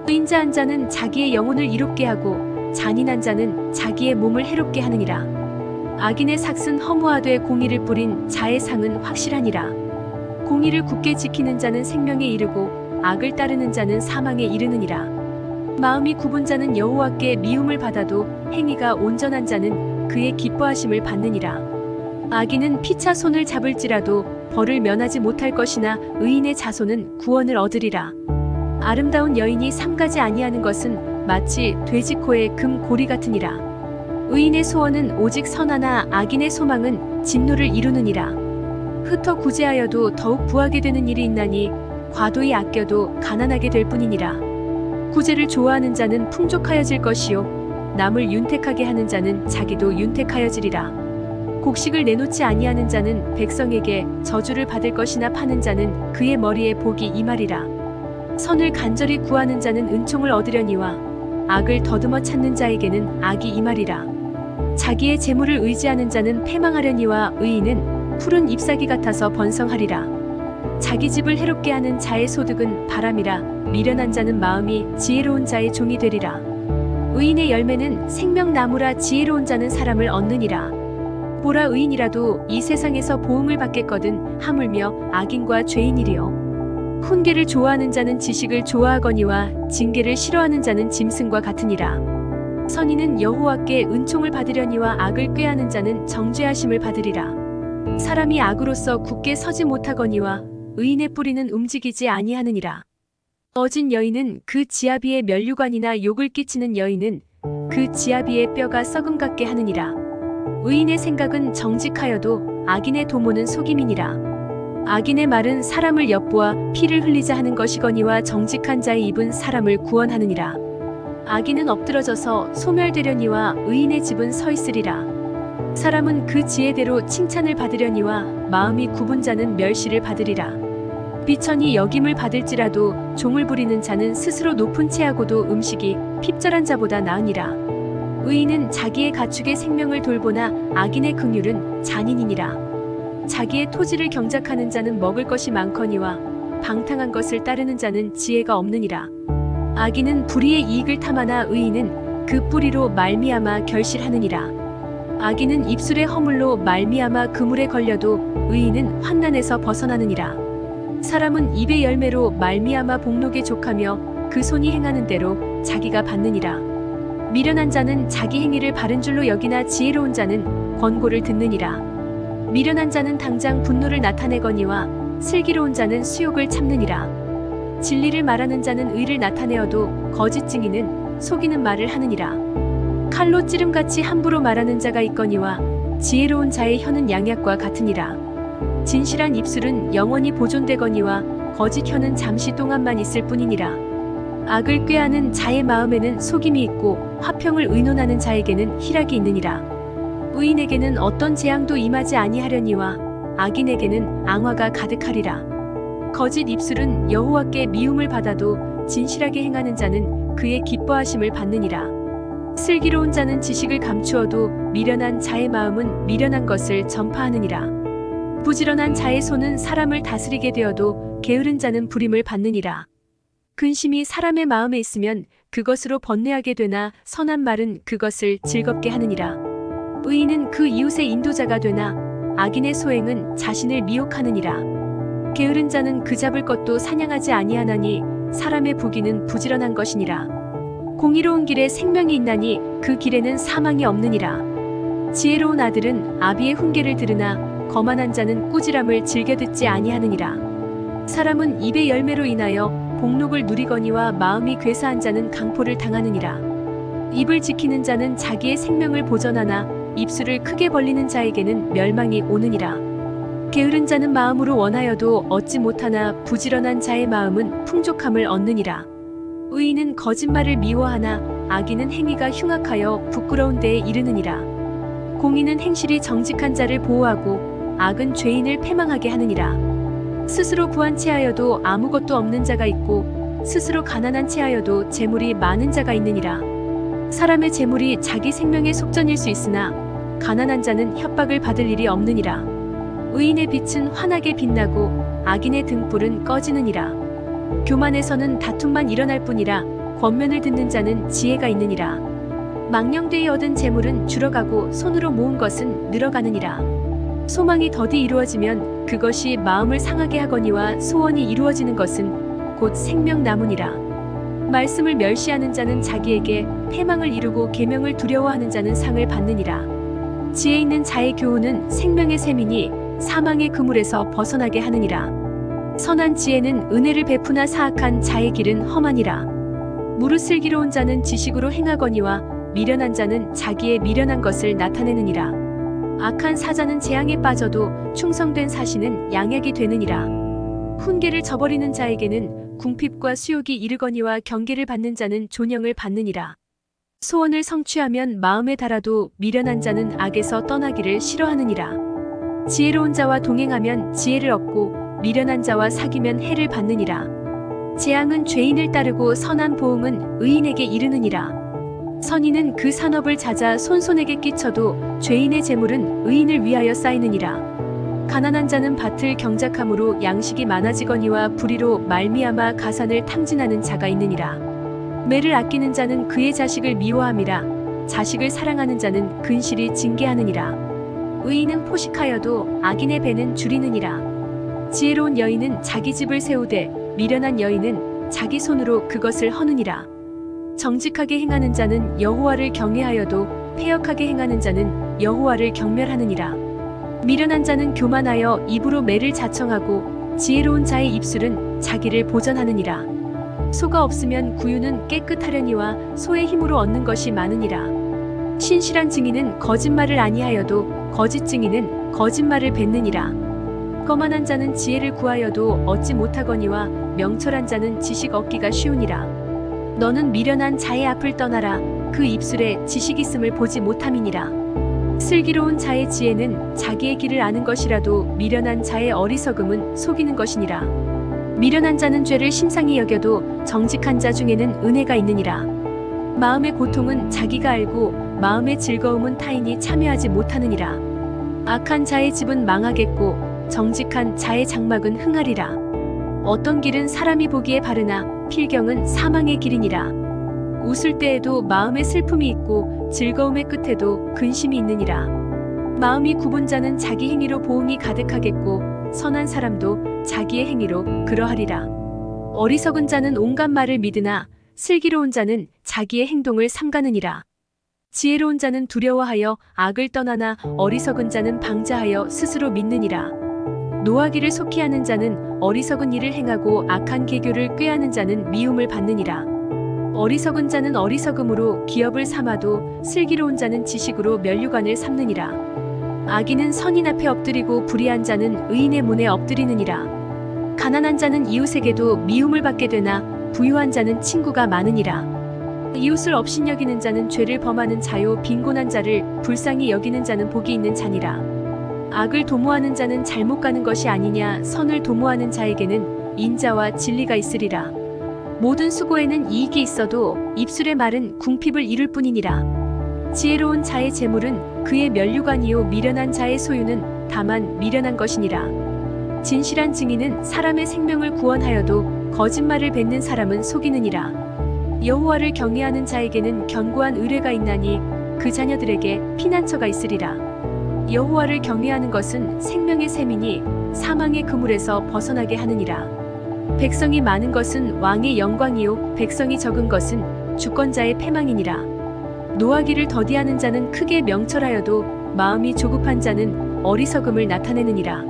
의인자한 자는 자기의 영혼을 이롭게 하고 잔인한 자는 자기의 몸을 해롭게 하느니라. 악인의 삭은 허무하되 공의를 뿌린 자의 상은 확실하니라. 공의를 굳게 지키는 자는 생명에 이르고 악을 따르는 자는 사망에 이르느니라. 마음이 굽은 자는 여호와께 미움을 받아도 행위가 온전한 자는 그의 기뻐하심을 받느니라. 악인은 피차 손을 잡을지라도 벌을 면하지 못할 것이나 의인의 자손은 구원을 얻으리라. 아름다운 여인이 삼가지 아니하는 것은 마치 돼지코의 금 고리 같으니라. 의인의 소원은 오직 선하나 악인의 소망은 진노를 이루느니라. 흩어 구제하여도 더욱 부하게 되는 일이 있나니 과도히 아껴도 가난하게 될 뿐이니라. 구제를 좋아하는 자는 풍족하여질 것이요 남을 윤택하게 하는 자는 자기도 윤택하여지리라. 곡식을 내놓지 아니하는 자는 백성에게 저주를 받을 것이나 파는 자는 그의 머리에 복이 임하리라. 선을 간절히 구하는 자는 은총을 얻으려니와 악을 더듬어 찾는 자에게는 악이 임하리라. 자기의 재물을 의지하는 자는 패망하려니와 의인은 푸른 잎사귀 같아서 번성하리라. 자기 집을 해롭게 하는 자의 소득은 바람이라. 미련한 자는 마음이 지혜로운 자의 종이 되리라. 의인의 열매는 생명나무라. 지혜로운 자는 사람을 얻느니라. 보라, 의인이라도 이 세상에서 보응을 받겠거든 하물며 악인과 죄인이리요. 훈계를 좋아하는 자는 지식을 좋아하거니와 징계를 싫어하는 자는 짐승과 같으니라. 선인은 여호와께 은총을 받으려니와 악을 꾀하는 자는 정죄하심을 받으리라. 사람이 악으로서 굳게 서지 못하거니와 의인의 뿌리는 움직이지 아니하느니라. 어진 여인은 그 지아비의 면류관이나 욕을 끼치는 여인은 그 지아비의 뼈가 썩음 같게 하느니라. 의인의 생각은 정직하여도 악인의 도모는 속임이니라. 악인의 말은 사람을 엿보아 피를 흘리자 하는 것이거니와 정직한 자의 입은 사람을 구원하느니라. 악인은 엎드러져서 소멸되려니와 의인의 집은 서 있으리라. 사람은 그 지혜대로 칭찬을 받으려니와 마음이 굽은 자는 멸시를 받으리라. 비천이 역임을 받을지라도 종을 부리는 자는 스스로 높은 채하고도 음식이 핍절한 자보다 나으니라. 의인은 자기의 가축의 생명을 돌보나 악인의 긍휼은 잔인이니라. 자기의 토지를 경작하는 자는 먹을 것이 많거니와 방탕한 것을 따르는 자는 지혜가 없느니라. 악인은 불의의 이익을 탐하나 의인은 그 뿌리로 말미암아 결실하느니라. 악인은 입술의 허물로 말미암아 그물에 걸려도 의인은 환난에서 벗어나느니라. 사람은 입의 열매로 말미암아 복록에 족하며 그 손이 행하는 대로 자기가 받느니라. 미련한 자는 자기 행위를 바른 줄로 여기나 지혜로운 자는 권고를 듣느니라. 미련한 자는 당장 분노를 나타내거니와 슬기로운 자는 수욕을 참느니라. 진리를 말하는 자는 의를 나타내어도 거짓 증인은 속이는 말을 하느니라. 칼로 찌름같이 함부로 말하는 자가 있거니와 지혜로운 자의 혀는 양약과 같으니라. 진실한 입술은 영원히 보존되거니와 거짓 혀는 잠시 동안만 있을 뿐이니라. 악을 꾀하는 자의 마음에는 속임이 있고 화평을 의논하는 자에게는 희락이 있느니라. 의인에게는 어떤 재앙도 임하지 아니하려니와 악인에게는 앙화가 가득하리라. 거짓 입술은 여호와께 미움을 받아도 진실하게 행하는 자는 그의 기뻐하심을 받느니라. 슬기로운 자는 지식을 감추어도 미련한 자의 마음은 미련한 것을 전파하느니라. 부지런한 자의 손은 사람을 다스리게 되어도 게으른 자는 부림을 받느니라. 근심이 사람의 마음에 있으면 그것으로 번뇌하게 되나 선한 말은 그것을 즐겁게 하느니라. 의인은 그 이웃의 인도자가 되나 악인의 소행은 자신을 미혹하느니라. 게으른 자는 그 잡을 것도 사냥하지 아니하나니 사람의 부귀는 부지런한 것이니라. 공의로운 길에 생명이 있나니 그 길에는 사망이 없느니라. 지혜로운 아들은 아비의 훈계를 들으나 거만한 자는 꾸지람을 즐겨 듣지 아니하느니라. 사람은 입의 열매로 인하여 복록을 누리거니와 마음이 괴사한 자는 강포를 당하느니라. 입을 지키는 자는 자기의 생명을 보전하나 입술을 크게 벌리는 자에게는 멸망이 오느니라. 게으른 자는 마음으로 원하여도 얻지 못하나 부지런한 자의 마음은 풍족함을 얻느니라. 의인은 거짓말을 미워하나 악인은 행위가 흉악하여 부끄러운 데에 이르느니라. 공의는 행실이 정직한 자를 보호하고 악은 죄인을 패망하게 하느니라. 스스로 부한 채하여도 아무것도 없는 자가 있고 스스로 가난한 채하여도 재물이 많은 자가 있느니라. 사람의 재물이 자기 생명의 속전일 수 있으나 가난한 자는 협박을 받을 일이 없느니라. 의인의 빛은 환하게 빛나고 악인의 등불은 꺼지느니라. 교만에서는 다툼만 일어날 뿐이라 권면을 듣는 자는 지혜가 있느니라. 망령되이 얻은 재물은 줄어가고 손으로 모은 것은 늘어가느니라. 소망이 더디 이루어지면 그것이 마음을 상하게 하거니와 소원이 이루어지는 것은 곧 생명나무니라. 말씀을 멸시하는 자는 자기에게 패망을 이루고 계명을 두려워하는 자는 상을 받느니라. 지혜 있는 자의 교훈은 생명의 셈이니 사망의 그물에서 벗어나게 하느니라. 선한 지혜는 은혜를 베푸나 사악한 자의 길은 험하니라. 무릇 슬기로운 자는 지식으로 행하거니와 미련한 자는 자기의 미련한 것을 나타내느니라. 악한 사자는 재앙에 빠져도 충성된 사신은 양약이 되느니라. 훈계를 저버리는 자에게는 궁핍과 수욕이 이르거니와 경계를 받는 자는 존영을 받느니라. 소원을 성취하면 마음에 달아도 미련한 자는 악에서 떠나기를 싫어하느니라. 지혜로운 자와 동행하면 지혜를 얻고 미련한 자와 사귀면 해를 받느니라. 재앙은 죄인을 따르고 선한 보응은 의인에게 이르느니라. 선인은 그 산업을 찾아 손손에게 끼쳐도 죄인의 재물은 의인을 위하여 쌓이느니라. 가난한 자는 밭을 경작함으로 양식이 많아지거니와 불의로 말미암아 가산을 탕진하는 자가 있느니라. 매를 아끼는 자는 그의 자식을 미워함이라. 자식을 사랑하는 자는 근실이 징계하느니라. 의인은 포식하여도 악인의 배는 줄이느니라. 지혜로운 여인은 자기 집을 세우되 미련한 여인은 자기 손으로 그것을 허느니라. 정직하게 행하는 자는 여호와를 경외하여도 패역하게 행하는 자는 여호와를 경멸하느니라. 미련한 자는 교만하여 입으로 매를 자청하고 지혜로운 자의 입술은 자기를 보전하느니라. 소가 없으면 구유는 깨끗하려니와 소의 힘으로 얻는 것이 많으니라. 신실한 증인은 거짓말을 아니하여도 거짓 증인은 거짓말을 뱉느니라. 거만한 자는 지혜를 구하여도 얻지 못하거니와 명철한 자는 지식 얻기가 쉬우니라. 너는 미련한 자의 앞을 떠나라. 그 입술에 지식 있음을 보지 못함이니라. 슬기로운 자의 지혜는 자기의 길을 아는 것이라도 미련한 자의 어리석음은 속이는 것이니라. 미련한 자는 죄를 심상히 여겨도 정직한 자 중에는 은혜가 있느니라. 마음의 고통은 자기가 알고 마음의 즐거움은 타인이 참여하지 못하느니라. 악한 자의 집은 망하겠고 정직한 자의 장막은 흥하리라. 어떤 길은 사람이 보기에 바르나 필경은 사망의 길이니라. 웃을 때에도 마음의 슬픔이 있고 즐거움의 끝에도 근심이 있느니라. 마음이 굽은 자는 자기 행위로 보응이 가득하겠고 선한 사람도 자기의 행위로 그러하리라. 어리석은 자는 온갖 말을 믿으나 슬기로운 자는 자기의 행동을 삼가느니라. 지혜로운 자는 두려워하여 악을 떠나나 어리석은 자는 방자하여 스스로 믿느니라. 노하기를 속히 하는 자는 어리석은 일을 행하고 악한 계교를 꾀하는 자는 미움을 받느니라. 어리석은 자는 어리석음으로 기업을 삼아도 슬기로운 자는 지식으로 면류관을 삼느니라. 악인은 선인 앞에 엎드리고 불의한 자는 의인의 문에 엎드리느니라. 가난한 자는 이웃에게도 미움을 받게 되나 부유한 자는 친구가 많으니라. 이웃을 업신여기는 자는 죄를 범하는 자요, 빈곤한 자를 불쌍히 여기는 자는 복이 있는 자니라. 악을 도모하는 자는 잘못 가는 것이 아니냐. 선을 도모하는 자에게는 인자와 진리가 있으리라. 모든 수고에는 이익이 있어도 입술의 말은 궁핍을 이룰 뿐이니라. 지혜로운 자의 재물은 그의 면류관이요, 미련한 자의 소유는 다만 미련한 것이니라. 진실한 증인은 사람의 생명을 구원하여도 거짓말을 뱉는 사람은 속이느니라. 여호와를 경외하는 자에게는 견고한 의뢰가 있나니 그 자녀들에게 피난처가 있으리라. 여호와를 경외하는 것은 생명의 샘이니 사망의 그물에서 벗어나게 하느니라. 백성이 많은 것은 왕의 영광이요, 백성이 적은 것은 주권자의 패망이니라. 노하기를 더디하는 자는 크게 명철하여도 마음이 조급한 자는 어리석음을 나타내느니라.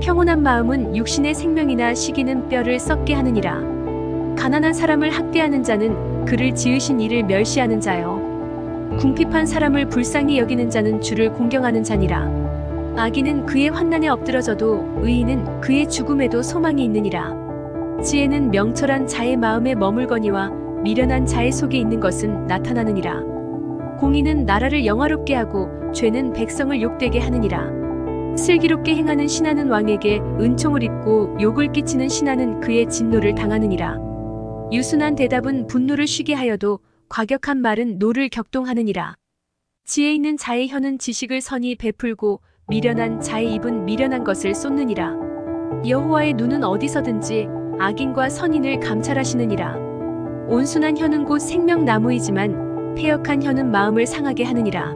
평온한 마음은 육신의 생명이나 시기는 뼈를 썩게 하느니라. 가난한 사람을 학대하는 자는 그를 지으신 이를 멸시하는 자요, 궁핍한 사람을 불쌍히 여기는 자는 주를 공경하는 자니라. 악인은 그의 환난에 엎드러져도 의인은 그의 죽음에도 소망이 있느니라. 지혜는 명철한 자의 마음에 머물거니와 미련한 자의 속에 있는 것은 나타나느니라. 공의는 나라를 영화롭게 하고 죄는 백성을 욕되게 하느니라. 슬기롭게 행하는 신하는 왕에게 은총을 입고 욕을 끼치는 신하는 그의 진노를 당하느니라. 유순한 대답은 분노를 쉬게 하여도 과격한 말은 노를 격동하느니라. 지혜 있는 자의 혀는 지식을 선히 베풀고 미련한 자의 입은 미련한 것을 쏟느니라. 여호와의 눈은 어디서든지 악인과 선인을 감찰하시느니라. 온순한 혀는 곧 생명나무이지만 패역한 혀는 마음을 상하게 하느니라.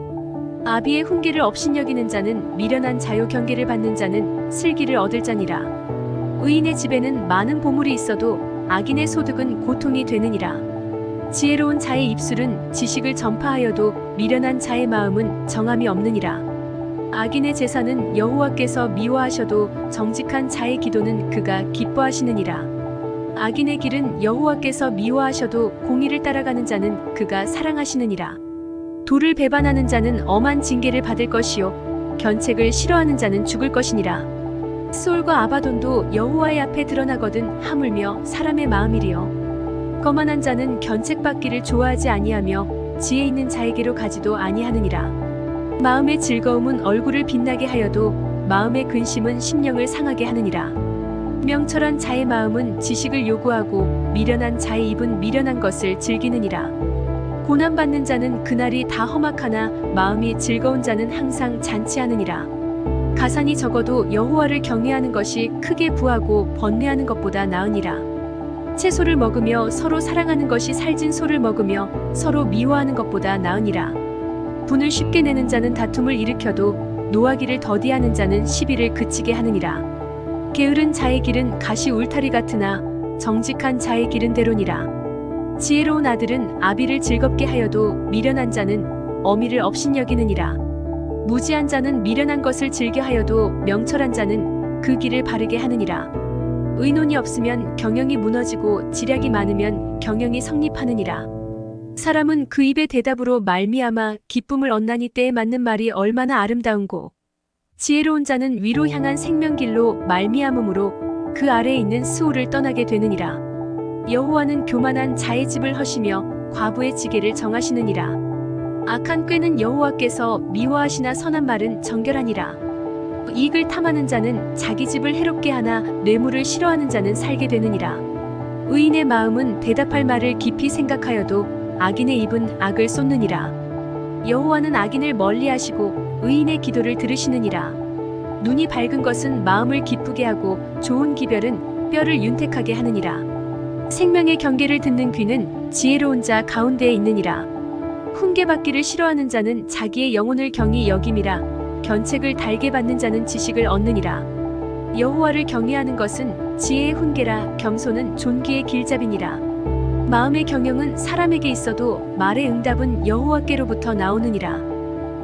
아비의 훈계를 업신여기는 자는 미련한 자요, 경계를 받는 자는 슬기를 얻을 자니라. 의인의 집에는 많은 보물이 있어도 악인의 소득은 고통이 되느니라. 지혜로운 자의 입술은 지식을 전파하여도 미련한 자의 마음은 정함이 없느니라. 악인의 제사는 여호와께서 미워하셔도 정직한 자의 기도는 그가 기뻐하시느니라. 악인의 길은 여호와께서 미워하셔도 공의를 따라가는 자는 그가 사랑하시느니라. 도를 배반하는 자는 엄한 징계를 받을 것이요, 견책을 싫어하는 자는 죽을 것이니라. 솔과 아바돈도 여호와의 앞에 드러나거든 하물며 사람의 마음이리요. 거만한 자는 견책받기를 좋아하지 아니하며 지혜 있는 자에게로 가지도 아니하느니라. 마음의 즐거움은 얼굴을 빛나게 하여도 마음의 근심은 심령을 상하게 하느니라. 명철한 자의 마음은 지식을 요구하고 미련한 자의 입은 미련한 것을 즐기느니라. 고난받는 자는 그날이 다 험악하나 마음이 즐거운 자는 항상 잔치하느니라. 가산이 적어도 여호와를 경외하는 것이 크게 부하고 번뇌하는 것보다 나으니라. 채소를 먹으며 서로 사랑하는 것이 살진 소를 먹으며 서로 미워하는 것보다 나으니라. 분을 쉽게 내는 자는 다툼을 일으켜도 노하기를 더디하는 자는 시비를 그치게 하느니라. 게으른 자의 길은 가시 울타리 같으나 정직한 자의 길은 대로니라. 지혜로운 아들은 아비를 즐겁게 하여도 미련한 자는 어미를 업신여기느니라. 무지한 자는 미련한 것을 즐겨하여도 명철한 자는 그 길을 바르게 하느니라. 의논이 없으면 경영이 무너지고 지략이 많으면 경영이 성립하느니라. 사람은 그 입의 대답으로 말미암아 기쁨을 얻나니 때에 맞는 말이 얼마나 아름다운고, 지혜로운 자는 위로 향한 생명길로 말미암음으로 그 아래에 있는 스올을 떠나게 되느니라. 여호와는 교만한 자의 집을 허시며 과부의 지게를 정하시느니라. 악한 꾀는 여호와께서 미워하시나 선한 말은 정결하니라. 이익을 탐하는 자는 자기 집을 해롭게 하나 뇌물을 싫어하는 자는 살게 되느니라. 의인의 마음은 대답할 말을 깊이 생각하여도 악인의 입은 악을 쏟느니라. 여호와는 악인을 멀리하시고 의인의 기도를 들으시느니라. 눈이 밝은 것은 마음을 기쁘게 하고 좋은 기별은 뼈를 윤택하게 하느니라. 생명의 경계를 듣는 귀는 지혜로운 자 가운데에 있느니라. 훈계받기를 싫어하는 자는 자기의 영혼을 경히 여김이라. 견책을 달게 받는 자는 지식을 얻느니라. 여호와를 경외하는 것은 지혜의 훈계라. 겸손은 존귀의 길잡이니라. 마음의 경영은 사람에게 있어도 말의 응답은 여호와께로부터 나오느니라.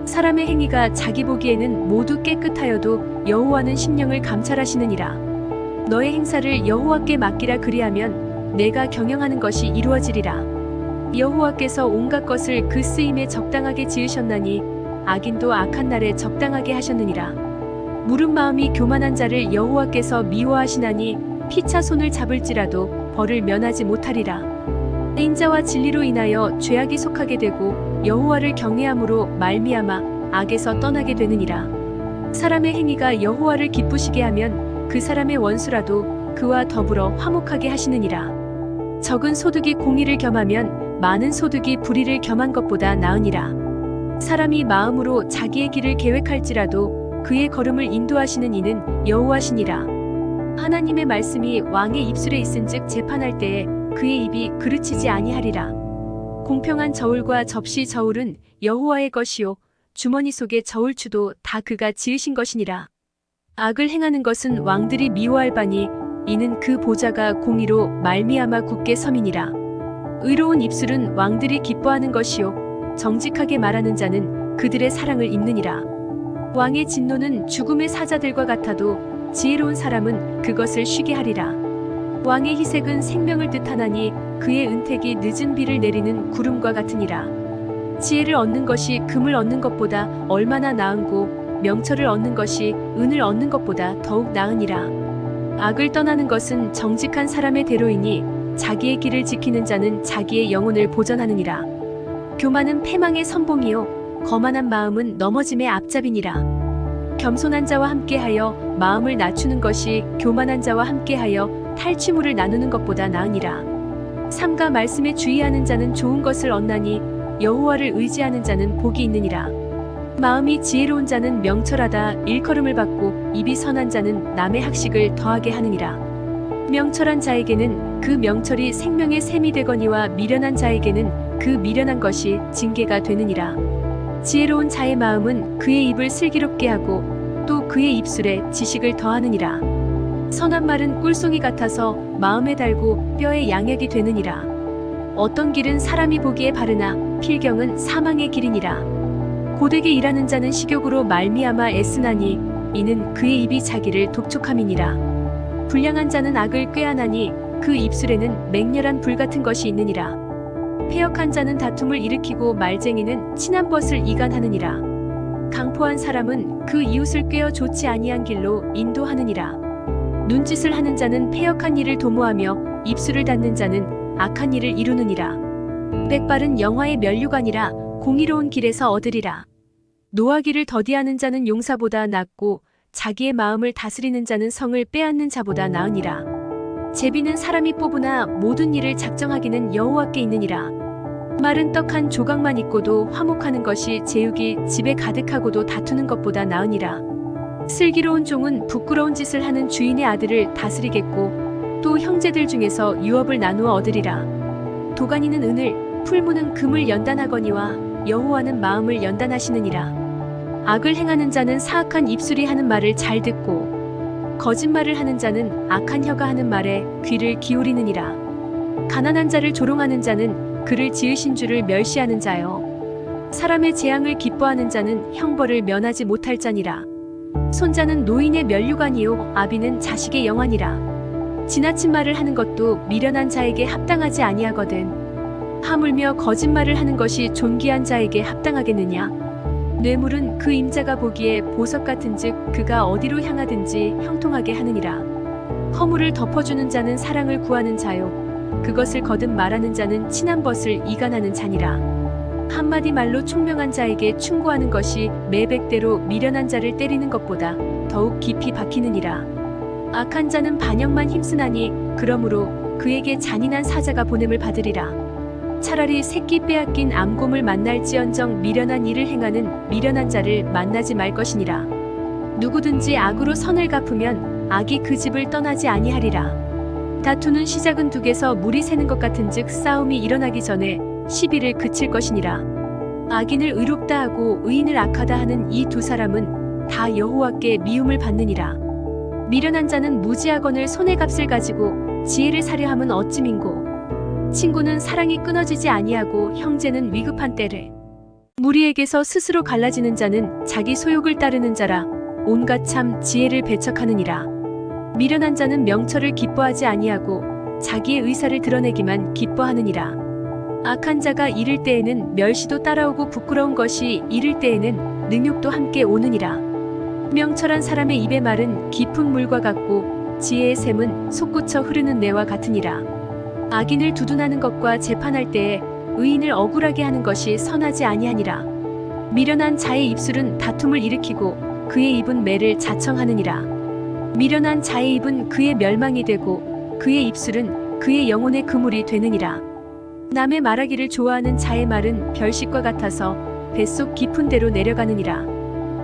사람의 행위가 자기 보기에는 모두 깨끗하여도 여호와는 심령을 감찰하시느니라. 너의 행사를 여호와께 맡기라. 그리하면 내가 경영하는 것이 이루어지리라. 여호와께서 온갖 것을 그 쓰임에 적당하게 지으셨나니 악인도 악한 날에 적당하게 하셨느니라. 무른 마음이 교만한 자를 여호와께서 미워하시나니 피차 손을 잡을지라도 벌을 면하지 못하리라. 인자와 진리로 인하여 죄악이 속하게 되고 여호와를 경외함으로 말미암아 악에서 떠나게 되느니라. 사람의 행위가 여호와를 기쁘시게 하면 그 사람의 원수라도 그와 더불어 화목하게 하시느니라. 적은 소득이 공의를 겸하면 많은 소득이 불의를 겸한 것보다 나으니라. 사람이 마음으로 자기의 길을 계획할지라도 그의 걸음을 인도하시는 이는 여호와시니라. 하나님의 말씀이 왕의 입술에 있은즉 재판할 때에 그의 입이 그르치지 아니하리라. 공평한 저울과 접시 저울은 여호와의 것이요 주머니 속의 저울추도 다 그가 지으신 것이니라. 악을 행하는 것은 왕들이 미워할 바니 이는 그 보좌가 공의로 말미암아 굳게 섬이니라. 의로운 입술은 왕들이 기뻐하는 것이요 정직하게 말하는 자는 그들의 사랑을 입느니라. 왕의 진노는 죽음의 사자들과 같아도 지혜로운 사람은 그것을 쉬게 하리라. 왕의 희색은 생명을 뜻하나니 그의 은택이 늦은 비를 내리는 구름과 같으니라. 지혜를 얻는 것이 금을 얻는 것보다 얼마나 나은고 명철을 얻는 것이 은을 얻는 것보다 더욱 나으니라. 악을 떠나는 것은 정직한 사람의 대로이니 자기의 길을 지키는 자는 자기의 영혼을 보전하느니라. 교만은 패망의 선봉이요 거만한 마음은 넘어짐의 앞잡이니라. 겸손한 자와 함께하여 마음을 낮추는 것이 교만한 자와 함께하여 탈취물을 나누는 것보다 나으니라. 삼가 말씀에 주의하는 자는 좋은 것을 얻나니 여호와를 의지하는 자는 복이 있느니라. 마음이 지혜로운 자는 명철하다 일컬음을 받고 입이 선한 자는 남의 학식을 더하게 하느니라. 명철한 자에게는 그 명철이 생명의 샘이 되거니와 미련한 자에게는 그 미련한 것이 징계가 되느니라. 지혜로운 자의 마음은 그의 입을 슬기롭게 하고 또 그의 입술에 지식을 더하느니라. 선한 말은 꿀송이 같아서 마음에 달고 뼈에 양약이 되느니라. 어떤 길은 사람이 보기에 바르나 필경은 사망의 길이니라. 고되게 일하는 자는 식욕으로 말미암아 애쓰나니 이는 그의 입이 자기를 독촉함이니라. 불량한 자는 악을 꾀하나니 그 입술에는 맹렬한 불 같은 것이 있느니라. 패역한 자는 다툼을 일으키고 말쟁이는 친한 벗을 이간하느니라. 강포한 사람은 그 이웃을 꾀어 좋지 아니한 길로 인도하느니라. 눈짓을 하는 자는 패역한 일을 도모하며 입술을 닫는 자는 악한 일을 이루느니라. 백발은 영화의 면류관이라 공의로운 길에서 얻으리라. 노하기를 더디하는 자는 용사보다 낫고 자기의 마음을 다스리는 자는 성을 빼앗는 자보다 나으니라. 제비는 사람이 뽑으나 모든 일을 작정하기는 여호와께 있느니라. 마른 떡 한 조각만 있고도 화목하는 것이 제육이 집에 가득하고도 다투는 것보다 나으니라. 슬기로운 종은 부끄러운 짓을 하는 주인의 아들을 다스리겠고 또 형제들 중에서 유업을 나누어 얻으리라. 도가니는 은을 풀무는 금을 연단하거니와 여호와는 마음을 연단하시느니라. 악을 행하는 자는 사악한 입술이 하는 말을 잘 듣고 거짓말을 하는 자는 악한 혀가 하는 말에 귀를 기울이느니라. 가난한 자를 조롱하는 자는 그를 지으신 주를 멸시하는 자요. 사람의 재앙을 기뻐하는 자는 형벌을 면하지 못할 자니라. 손자는 노인의 면류관이요 아비는 자식의 영환이라. 지나친 말을 하는 것도 미련한 자에게 합당하지 아니하거든. 하물며 거짓말을 하는 것이 존귀한 자에게 합당하겠느냐. 뇌물은 그 임자가 보기에 보석 같은즉 그가 어디로 향하든지 형통하게 하느니라. 허물을 덮어주는 자는 사랑을 구하는 자요 그것을 거듭 말하는 자는 친한 벗을 이간하는 자니라. 한마디 말로 총명한 자에게 충고하는 것이 매백대로 미련한 자를 때리는 것보다 더욱 깊이 박히느니라. 악한 자는 반역만 힘쓰나니 그러므로 그에게 잔인한 사자가 보냄을 받으리라. 차라리 새끼 빼앗긴 암곰을 만날지언정 미련한 일을 행하는 미련한 자를 만나지 말 것이니라. 누구든지 악으로 선을 갚으면 악이 그 집을 떠나지 아니하리라. 다투는 시작은 둑에서 물이 새는 것 같은즉 싸움이 일어나기 전에 시비를 그칠 것이니라. 악인을 의롭다 하고 의인을 악하다 하는 이 두 사람은 다 여호와께 미움을 받느니라. 미련한 자는 무지하거늘 손의 값을 가지고 지혜를 사려 함은 어찌민고. 친구는 사랑이 끊어지지 아니하고 형제는 위급한 때를. 무리에게서 스스로 갈라지는 자는 자기 소욕을 따르는 자라 온갖 참 지혜를 배척하느니라. 미련한 자는 명철을 기뻐하지 아니하고 자기의 의사를 드러내기만 기뻐하느니라. 악한 자가 이를 때에는 멸시도 따라오고 부끄러운 것이 이를 때에는 능욕도 함께 오느니라. 명철한 사람의 입의 말은 깊은 물과 같고 지혜의 샘은 솟구쳐 흐르는 내와 같으니라. 악인을 두둔하는 것과 재판할 때에 의인을 억울하게 하는 것이 선하지 아니하니라. 미련한 자의 입술은 다툼을 일으키고 그의 입은 매를 자청하느니라. 미련한 자의 입은 그의 멸망이 되고 그의 입술은 그의 영혼의 그물이 되느니라. 남의 말하기를 좋아하는 자의 말은 별식과 같아서 뱃속 깊은 데로 내려가느니라.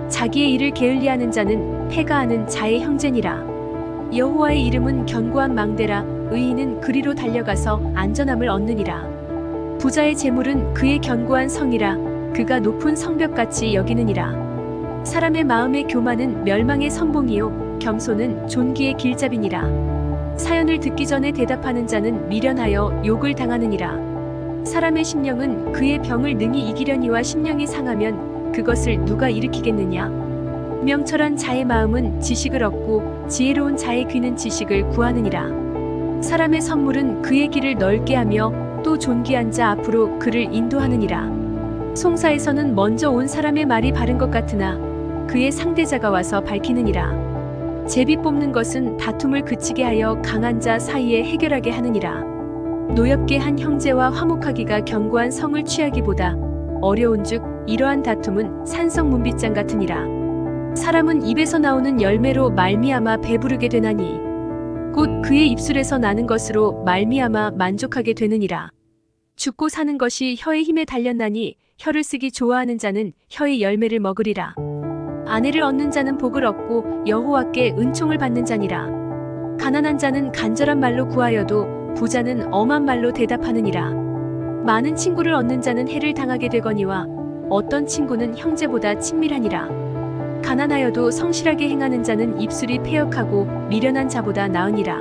자기의 일을 게을리하는 자는 패가하는 자의 형제니라. 여호와의 이름은 견고한 망대라. 의인은 그리로 달려가서 안전함을 얻느니라. 부자의 재물은 그의 견고한 성이라. 그가 높은 성벽같이 여기느니라. 사람의 마음의 교만은 멸망의 선봉이요 겸손은 존귀의 길잡이니라. 사연을 듣기 전에 대답하는 자는 미련하여 욕을 당하느니라. 사람의 심령은 그의 병을 능히 이기려니와 심령이 상하면 그것을 누가 일으키겠느냐. 명철한 자의 마음은 지식을 얻고 지혜로운 자의 귀는 지식을 구하느니라. 사람의 선물은 그의 길을 넓게 하며 또 존귀한 자 앞으로 그를 인도하느니라. 송사에서는 먼저 온 사람의 말이 바른 것 같으나 그의 상대자가 와서 밝히느니라. 제비 뽑는 것은 다툼을 그치게 하여 강한 자 사이에 해결하게 하느니라. 노엽게 한 형제와 화목하기가 견고한 성을 취하기보다 어려운즉 이러한 다툼은 산성 문빗장 같으니라. 사람은 입에서 나오는 열매로 말미암아 배부르게 되나니 곧 그의 입술에서 나는 것으로 말미암아 만족하게 되느니라. 죽고 사는 것이 혀의 힘에 달렸나니 혀를 쓰기 좋아하는 자는 혀의 열매를 먹으리라. 아내를 얻는 자는 복을 얻고 여호와께 은총을 받는 자니라. 가난한 자는 간절한 말로 구하여도 부자는 엄한 말로 대답하느니라. 많은 친구를 얻는 자는 해를 당하게 되거니와 어떤 친구는 형제보다 친밀하니라. 가난하여도 성실하게 행하는 자는 입술이 패역하고 미련한 자보다 나으니라.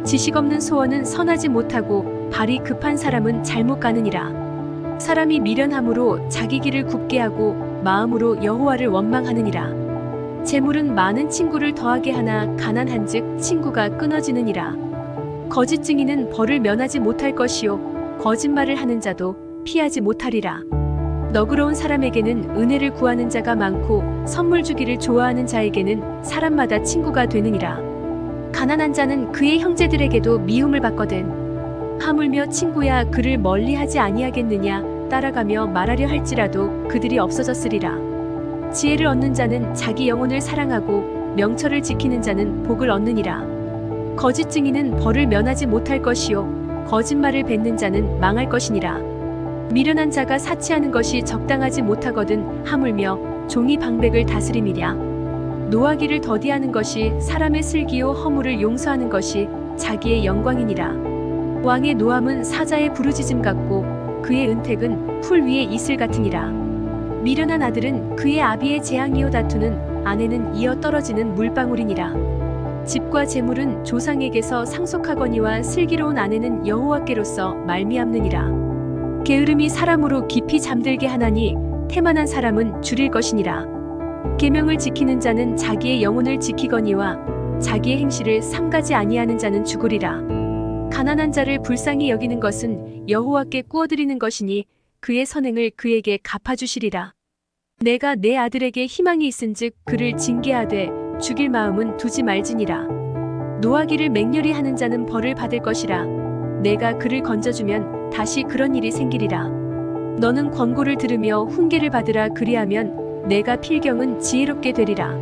지식 없는 소원은 선하지 못하고 발이 급한 사람은 잘못 가느니라. 사람이 미련함으로 자기 길을 굽게 하고 마음으로 여호와를 원망하느니라. 재물은 많은 친구를 더하게 하나 가난한즉 친구가 끊어지느니라. 거짓 증인은 벌을 면하지 못할 것이요 거짓말을 하는 자도 피하지 못하리라. 너그러운 사람에게는 은혜를 구하는 자가 많고 선물 주기를 좋아하는 자에게는 사람마다 친구가 되느니라. 가난한 자는 그의 형제들에게도 미움을 받거든. 하물며 친구야 그를 멀리하지 아니하겠느냐 따라가며 말하려 할지라도 그들이 없어졌으리라. 지혜를 얻는 자는 자기 영혼을 사랑하고 명철을 지키는 자는 복을 얻느니라. 거짓 증인은 벌을 면하지 못할 것이요 거짓말을 뱉는 자는 망할 것이니라. 미련한 자가 사치하는 것이 적당하지 못하거든 하물며 종이 방백을 다스림이랴. 노하기를 더디하는 것이 사람의 슬기요 허물을 용서하는 것이 자기의 영광이니라. 왕의 노함은 사자의 부르짖음 같고 그의 은택은 풀 위의 이슬 같으니라. 미련한 아들은 그의 아비의 재앙이요 다투는 아내는 이어 떨어지는 물방울이니라. 집과 재물은 조상에게서 상속하거니와 슬기로운 아내는 여호와께로서 말미암느니라. 게으름이 사람으로 깊이 잠들게 하나니 태만한 사람은 줄일 것이니라. 계명을 지키는 자는 자기의 영혼을 지키거니와 자기의 행실을 삼가지 아니하는 자는 죽으리라. 가난한 자를 불쌍히 여기는 것은 여호와께 꾸어드리는 것이니 그의 선행을 그에게 갚아주시리라. 내가 내 아들에게 희망이 있은즉 그를 징계하되 죽일 마음은 두지 말지니라. 노하기를 맹렬히 하는 자는 벌을 받을 것이라. 내가 그를 건져주면 다시 그런 일이 생기리라. 너는 권고를 들으며 훈계를 받으라. 그리하면 내가 필경은 지혜롭게 되리라.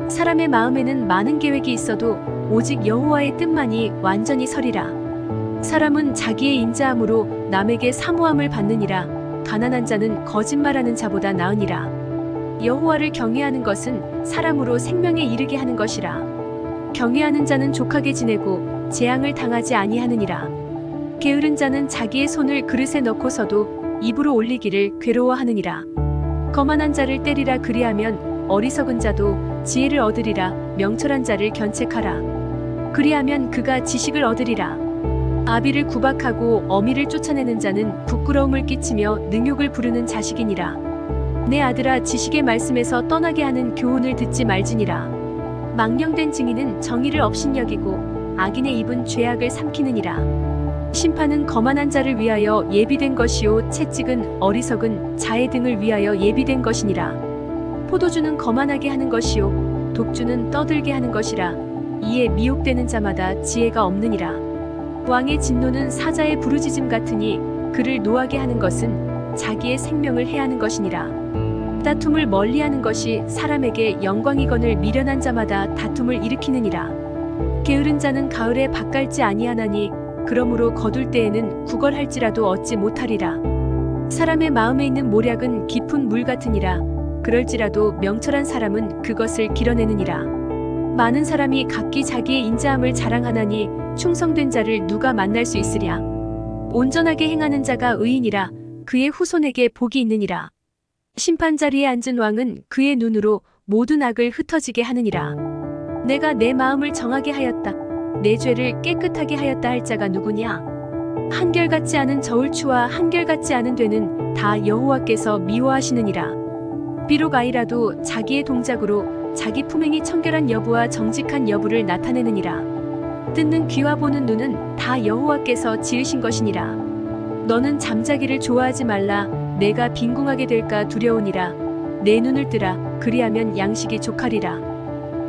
사람의 마음에는 많은 계획이 있어도 오직 여호와의 뜻만이 완전히 서리라. 사람은 자기의 인자함으로 남에게 사모함을 받느니라. 가난한 자는 거짓말하는 자보다 나으니라. 여호와를 경외하는 것은 사람으로 생명에 이르게 하는 것이라. 경외하는 자는 족하게 지내고 재앙을 당하지 아니하느니라. 게으른 자는 자기의 손을 그릇에 넣고서도 입으로 올리기를 괴로워하느니라. 거만한 자를 때리라. 그리하면 어리석은 자도 지혜를 얻으리라. 명철한 자를 견책하라. 그리하면 그가 지식을 얻으리라. 아비를 구박하고 어미를 쫓아내는 자는 부끄러움을 끼치며 능욕을 부르는 자식이니라. 내 아들아 지식의 말씀에서 떠나게 하는 교훈을 듣지 말지니라. 망령된 증인은 정의를 업신여기고 악인의 입은 죄악을 삼키느니라. 심판은 거만한 자를 위하여 예비된 것이요 채찍은 어리석은 자의 등을 위하여 예비된 것이니라. 포도주는 거만하게 하는 것이요 독주는 떠들게 하는 것이라. 이에 미혹되는 자마다 지혜가 없느니라. 왕의 진노는 사자의 부르짖음 같으니 그를 노하게 하는 것은 자기의 생명을 해하는 것이니라. 다툼을 멀리하는 것이 사람에게 영광이거늘 미련한 자마다 다툼을 일으키느니라. 게으른 자는 가을에 밭갈지 아니하나니 그러므로 거둘 때에는 구걸할지라도 얻지 못하리라. 사람의 마음에 있는 모략은 깊은 물 같으니라. 그럴지라도 명철한 사람은 그것을 길어내느니라. 많은 사람이 각기 자기의 인자함을 자랑하나니 충성된 자를 누가 만날 수 있으랴. 온전하게 행하는 자가 의인이라. 그의 후손에게 복이 있느니라. 심판 자리에 앉은 왕은 그의 눈으로 모든 악을 흩어지게 하느니라. 내가 내 마음을 정하게 하였다. 내 죄를 깨끗하게 하였다 할 자가 누구냐? 한결같지 않은 저울추와 한결같지 않은 되는 다 여호와께서 미워하시느니라. 비록 아이라도 자기의 동작으로 자기 품행이 청결한 여부와 정직한 여부를 나타내느니라. 듣는 귀와 보는 눈은 다 여호와께서 지으신 것이니라. 너는 잠자기를 좋아하지 말라. 내가 빈궁하게 될까 두려우니라. 내 눈을 뜨라. 그리하면 양식이 족하리라.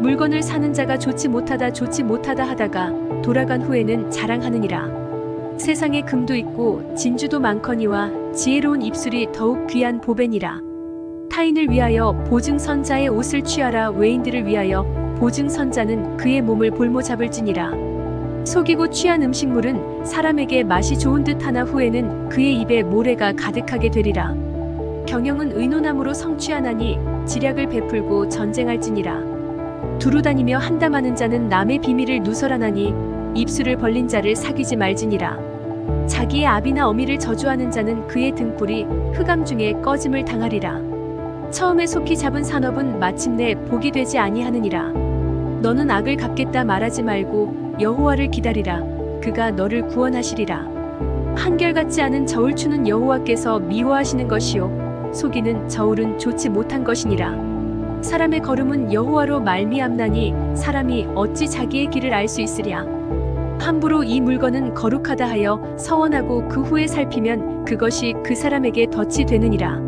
물건을 사는 자가 좋지 못하다 하다가 돌아간 후에는 자랑하느니라. 세상에 금도 있고 진주도 많거니와 지혜로운 입술이 더욱 귀한 보배니라. 타인을 위하여 보증선자의 옷을 취하라. 외인들을 위하여 보증선자는 그의 몸을 볼모 잡을지니라. 속이고 취한 음식물은 사람에게 맛이 좋은 듯 하나 후에는 그의 입에 모래가 가득하게 되리라. 경영은 의논함으로 성취하나니 지략을 베풀고 전쟁할지니라. 두루다니며 한담하는 자는 남의 비밀을 누설하나니 입술을 벌린 자를 사귀지 말지니라. 자기의 아비나 어미를 저주하는 자는 그의 등불이 흑암 중에 꺼짐을 당하리라. 처음에 속히 잡은 산업은 마침내 복이 되지 아니하느니라. 너는 악을 갚겠다 말하지 말고 여호와를 기다리라. 그가 너를 구원하시리라. 한결같지 않은 저울추는 여호와께서 미워하시는 것이요 속이는 저울은 좋지 못한 것이니라. 사람의 걸음은 여호와로 말미암나니 사람이 어찌 자기의 길을 알 수 있으랴. 함부로 이 물건은 거룩하다 하여 서원하고 그 후에 살피면 그것이 그 사람에게 덫이 되느니라.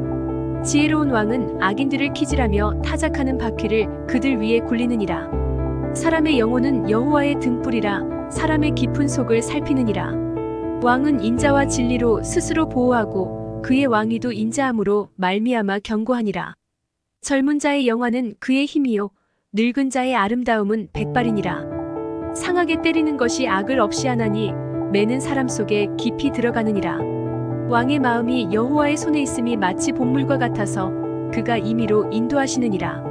지혜로운 왕은 악인들을 키질하며 타작하는 바퀴를 그들 위에 굴리느니라. 사람의 영혼은 여호와의 등불이라. 사람의 깊은 속을 살피느니라. 왕은 인자와 진리로 스스로 보호하고 그의 왕위도 인자함으로 말미암아 견고하니라. 젊은 자의 영화는 그의 힘이요 늙은 자의 아름다움은 백발이니라. 상하게 때리는 것이 악을 없이 하나니 매는 사람 속에 깊이 들어가느니라. 왕의 마음이 여호와의 손에 있음이 마치 복물과 같아서 그가 임의로 인도하시느니라.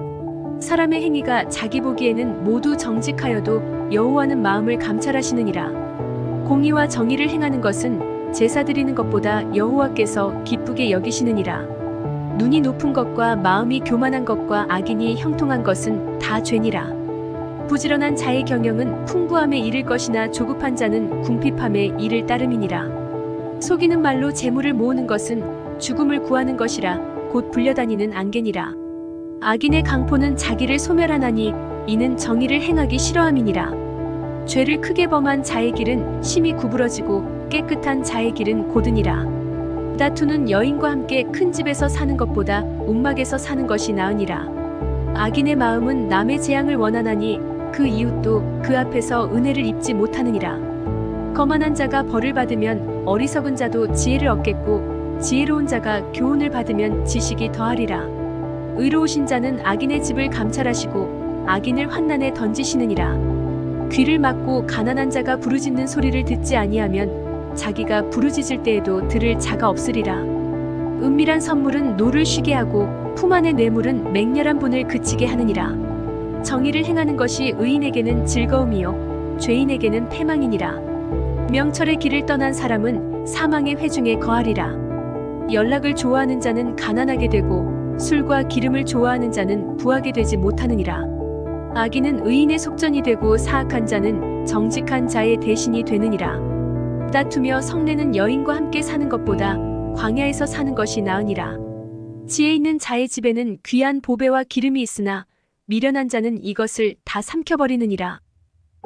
사람의 행위가 자기 보기에는 모두 정직하여도 여호와는 마음을 감찰하시느니라. 공의와 정의를 행하는 것은 제사 드리는 것보다 여호와께서 기쁘게 여기시느니라. 눈이 높은 것과 마음이 교만한 것과 악인이 형통한 것은 다 죄니라. 부지런한 자의 경영은 풍부함에 이를 것이나 조급한 자는 궁핍함에 이를 따름이니라. 속이는 말로 재물을 모으는 것은 죽음을 구하는 것이라. 곧 불려다니는 안개니라. 악인의 강포는 자기를 소멸하나니 이는 정의를 행하기 싫어함이니라. 죄를 크게 범한 자의 길은 심히 구부러지고 깨끗한 자의 길은 고드니라. 다투는 여인과 함께 큰 집에서 사는 것보다 움막에서 사는 것이 나으니라. 악인의 마음은 남의 재앙을 원하나니 그 이웃도 그 앞에서 은혜를 입지 못하느니라. 거만한 자가 벌을 받으면 어리석은 자도 지혜를 얻겠고 지혜로운 자가 교훈을 받으면 지식이 더하리라. 의로우신 자는 악인의 집을 감찰하시고 악인을 환난에 던지시느니라. 귀를 막고 가난한 자가 부르짖는 소리를 듣지 아니하면 자기가 부르짖을 때에도 들을 자가 없으리라. 은밀한 선물은 노를 쉬게 하고 품 안의 뇌물은 맹렬한 분을 그치게 하느니라. 정의를 행하는 것이 의인에게는 즐거움이요 죄인에게는 패망이니라. 명철의 길을 떠난 사람은 사망의 회중에 거하리라. 연락을 좋아하는 자는 가난하게 되고 술과 기름을 좋아하는 자는 부하게 되지 못하느니라. 악인은 의인의 속전이 되고 사악한 자는 정직한 자의 대신이 되느니라. 다투며 성내는 여인과 함께 사는 것보다 광야에서 사는 것이 나으니라. 지혜 있는 자의 집에는 귀한 보배와 기름이 있으나 미련한 자는 이것을 다 삼켜버리느니라.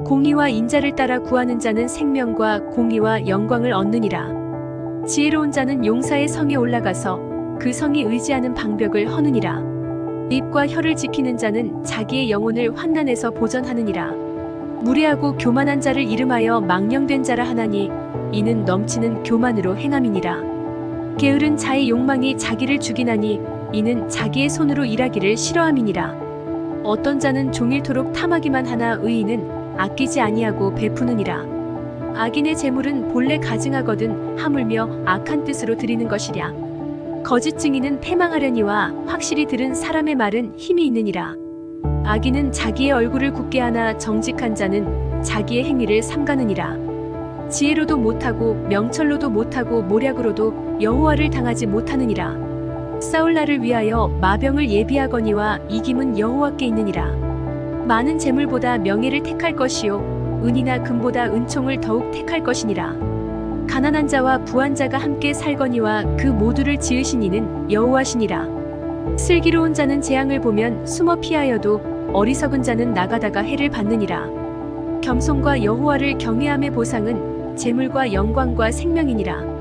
공의와 인자를 따라 구하는 자는 생명과 공의와 영광을 얻느니라. 지혜로운 자는 용사의 성에 올라가서 그 성이 의지하는 방벽을 허느니라. 입과 혀를 지키는 자는 자기의 영혼을 환난에서 보전하느니라. 무례하고 교만한 자를 이름하여 망령된 자라 하나니 이는 넘치는 교만으로 행함이니라. 게으른 자의 욕망이 자기를 죽이나니 이는 자기의 손으로 일하기를 싫어함이니라. 어떤 자는 종일토록 탐하기만 하나 의인은 아끼지 아니하고 베푸느니라. 악인의 재물은 본래 가증하거든 하물며 악한 뜻으로 드리는 것이랴. 거짓 증인은 패망하려니와 확실히 들은 사람의 말은 힘이 있느니라. 악인은 자기의 얼굴을 굳게 하나 정직한 자는 자기의 행위를 삼가느니라. 지혜로도 못하고 명철로도 못하고 모략으로도 여호와를 당하지 못하느니라. 싸울 날을 위하여 마병을 예비하거니와 이김은 여호와께 있느니라. 많은 재물보다 명예를 택할 것이요 은이나 금보다 은총을 더욱 택할 것이니라. 가난한 자와 부한 자가 함께 살거니와 그 모두를 지으신 이는 여호와시니라. 슬기로운 자는 재앙을 보면 숨어 피하여도 어리석은 자는 나가다가 해를 받느니라. 겸손과 여호와를 경외함의 보상은 재물과 영광과 생명이니라.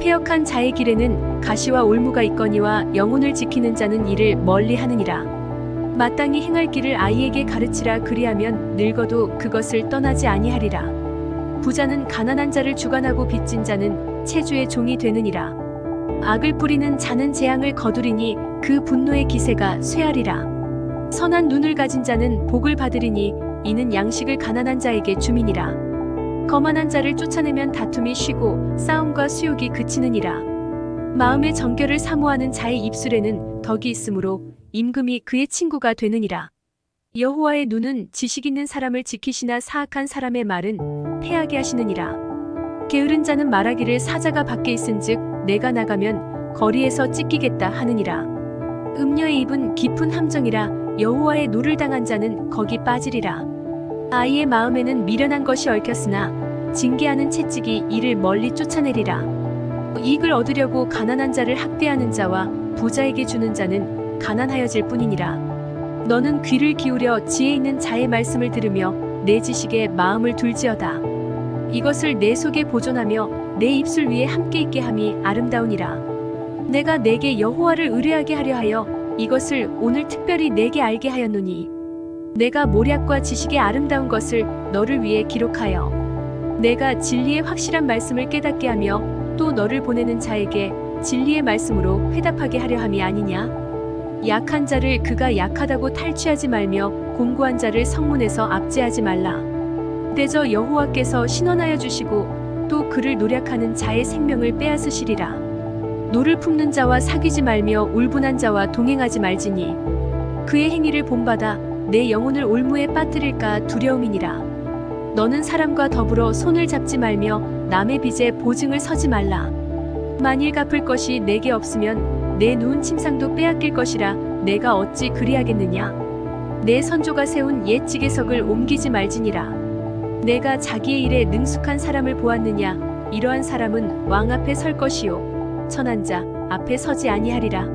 패역한 자의 길에는 가시와 올무가 있거니와 영혼을 지키는 자는 이를 멀리 하느니라. 마땅히 행할 길을 아이에게 가르치라. 그리하면 늙어도 그것을 떠나지 아니하리라. 부자는 가난한 자를 주관하고 빚진 자는 체주의 종이 되느니라. 악을 뿌리는 자는 재앙을 거두리니 그 분노의 기세가 쇠하리라. 선한 눈을 가진 자는 복을 받으리니 이는 양식을 가난한 자에게 주민이라. 거만한 자를 쫓아내면 다툼이 쉬고 싸움과 수욕이 그치느니라. 마음의 정결을 사모하는 자의 입술에는 덕이 있으므로 임금이 그의 친구가 되느니라. 여호와의 눈은 지식 있는 사람을 지키시나 사악한 사람의 말은 패하게 하시느니라. 게으른 자는 말하기를 사자가 밖에 있은즉 내가 나가면 거리에서 찢기겠다 하느니라. 음녀의 입은 깊은 함정이라. 여호와의 노를 당한 자는 거기 빠지리라. 아이의 마음에는 미련한 것이 얽혔으나 징계하는 채찍이 이를 멀리 쫓아내리라. 이익을 얻으려고 가난한 자를 학대하는 자와 부자에게 주는 자는 가난하여질 뿐이니라. 너는 귀를 기울여 지혜 있는 자의 말씀을 들으며 내 지식에 마음을 둘지어다. 이것을 내 속에 보존하며 내 입술 위에 함께 있게 함이 아름다우니라. 내가 내게 여호와를 의뢰하게 하려 하여 이것을 오늘 특별히 내게 알게 하였노니 내가 모략과 지식의 아름다운 것을 너를 위해 기록하여 내가 진리의 확실한 말씀을 깨닫게 하며 또 너를 보내는 자에게 진리의 말씀으로 회답하게 하려 함이 아니냐. 약한 자를 그가 약하다고 탈취하지 말며 공고한 자를 성문에서 압제하지 말라. 대저 여호와께서 신원하여 주시고 또 그를 노략하는 자의 생명을 빼앗으시리라. 노를 품는 자와 사귀지 말며 울분한 자와 동행하지 말지니 그의 행위를 본받아 내 영혼을 올무에 빠뜨릴까 두려움이니라. 너는 사람과 더불어 손을 잡지 말며 남의 빚에 보증을 서지 말라. 만일 갚을 것이 내게 없으면 내 누운 침상도 빼앗길 것이라 내가 어찌 그리하겠느냐. 내 선조가 세운 옛 지게석을 옮기지 말지니라. 내가 자기의 일에 능숙한 사람을 보았느냐. 이러한 사람은 왕 앞에 설 것이요 천한 자 앞에 서지 아니하리라.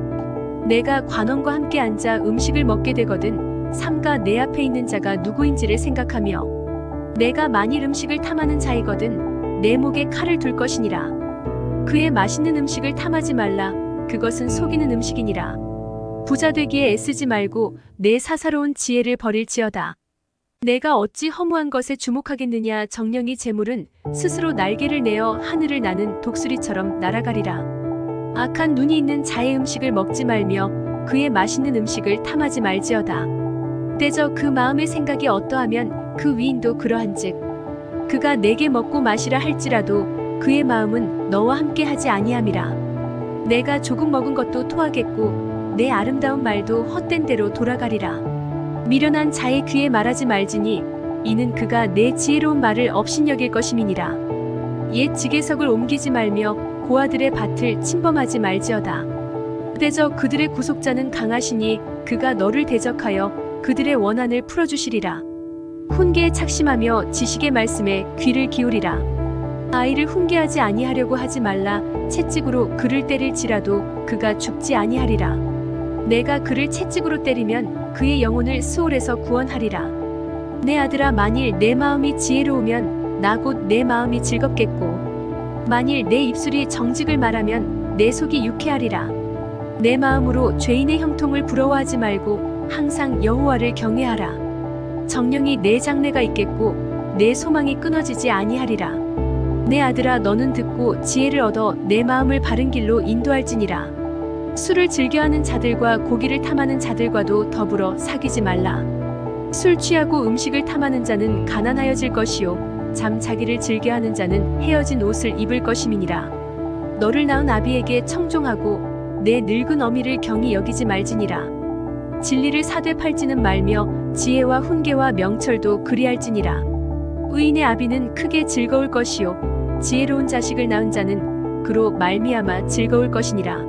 내가 관원과 함께 앉아 음식을 먹게 되거든 삼가 내 앞에 있는 자가 누구인지를 생각하며 내가 만일 음식을 탐하는 자이거든 내 목에 칼을 둘 것이니라. 그의 맛있는 음식을 탐하지 말라. 그것은 속이는 음식이니라. 부자 되기에 애쓰지 말고 내 사사로운 지혜를 버릴지어다. 내가 어찌 허무한 것에 주목하겠느냐. 정령이 재물은 스스로 날개를 내어 하늘을 나는 독수리처럼 날아가리라. 악한 눈이 있는 자의 음식을 먹지 말며 그의 맛있는 음식을 탐하지 말지어다. 때저 그 마음의 생각이 어떠하면 그 위인도 그러한즉 그가 내게 먹고 마시라 할지라도 그의 마음은 너와 함께 하지 아니함이라. 내가 조금 먹은 것도 토하겠고 내 아름다운 말도 헛된 대로 돌아가리라. 미련한 자의 귀에 말하지 말지니 이는 그가 내 지혜로운 말을 업신여길 것임이니라. 옛 지게석을 옮기지 말며 고아들의 밭을 침범하지 말지어다. 때저 그들의 구속자는 강하시니 그가 너를 대적하여 그들의 원한을 풀어주시리라. 훈계에 착심하며 지식의 말씀에 귀를 기울이라. 아이를 훈계하지 아니하려고 하지 말라. 채찍으로 그를 때릴지라도 그가 죽지 아니하리라. 내가 그를 채찍으로 때리면 그의 영혼을 수올에서 구원하리라. 내 아들아, 만일 내 마음이 지혜로우면 나 곧 내 마음이 즐겁겠고 만일 내 입술이 정직을 말하면 내 속이 유쾌하리라. 내 마음으로 죄인의 형통을 부러워하지 말고 항상 여호와를 경외하라. 정령이 내 장래가 있겠고 내 소망이 끊어지지 아니하리라. 내 아들아, 너는 듣고 지혜를 얻어 내 마음을 바른 길로 인도할지니라. 술을 즐겨하는 자들과 고기를 탐하는 자들과도 더불어 사귀지 말라. 술 취하고 음식을 탐하는 자는 가난하여질 것이요 잠자기를 즐겨하는 자는 헤어진 옷을 입을 것임이니라. 너를 낳은 아비에게 청종하고 내 늙은 어미를 경히 여기지 말지니라. 진리를 사되 팔지는 말며 지혜와 훈계와 명철도 그리할지니라. 의인의 아비는 크게 즐거울 것이요 지혜로운 자식을 낳은 자는 그로 말미암아 즐거울 것이니라.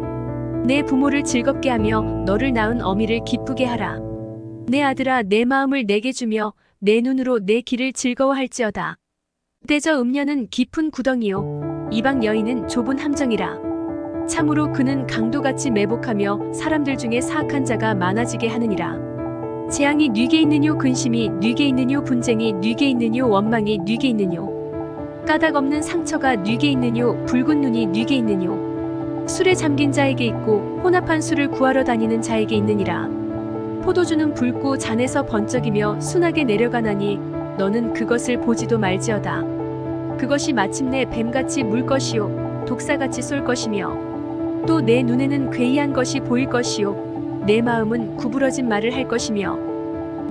내 부모를 즐겁게 하며 너를 낳은 어미를 기쁘게 하라. 내 아들아, 내 마음을 내게 주며 내 눈으로 내 길을 즐거워할지어다. 때저 음녀는 깊은 구덩이요 이방 여인은 좁은 함정이라. 참으로 그는 강도같이 매복하며 사람들 중에 사악한 자가 많아지게 하느니라. 재앙이 뉘게 있느뇨, 근심이 뉘게 있느뇨, 분쟁이 뉘게 있느뇨, 원망이 뉘게 있느뇨, 까닭 없는 상처가 뉘게 있느뇨, 붉은 눈이 뉘게 있느뇨. 술에 잠긴 자에게 있고 혼합한 술을 구하러 다니는 자에게 있느니라. 포도주는 붉고 잔에서 번쩍이며 순하게 내려가나니 너는 그것을 보지도 말지어다. 그것이 마침내 뱀같이 물 것이요 독사같이 쏠 것이며 또 내 눈에는 괴이한 것이 보일 것이요 내 마음은 구부러진 말을 할 것이며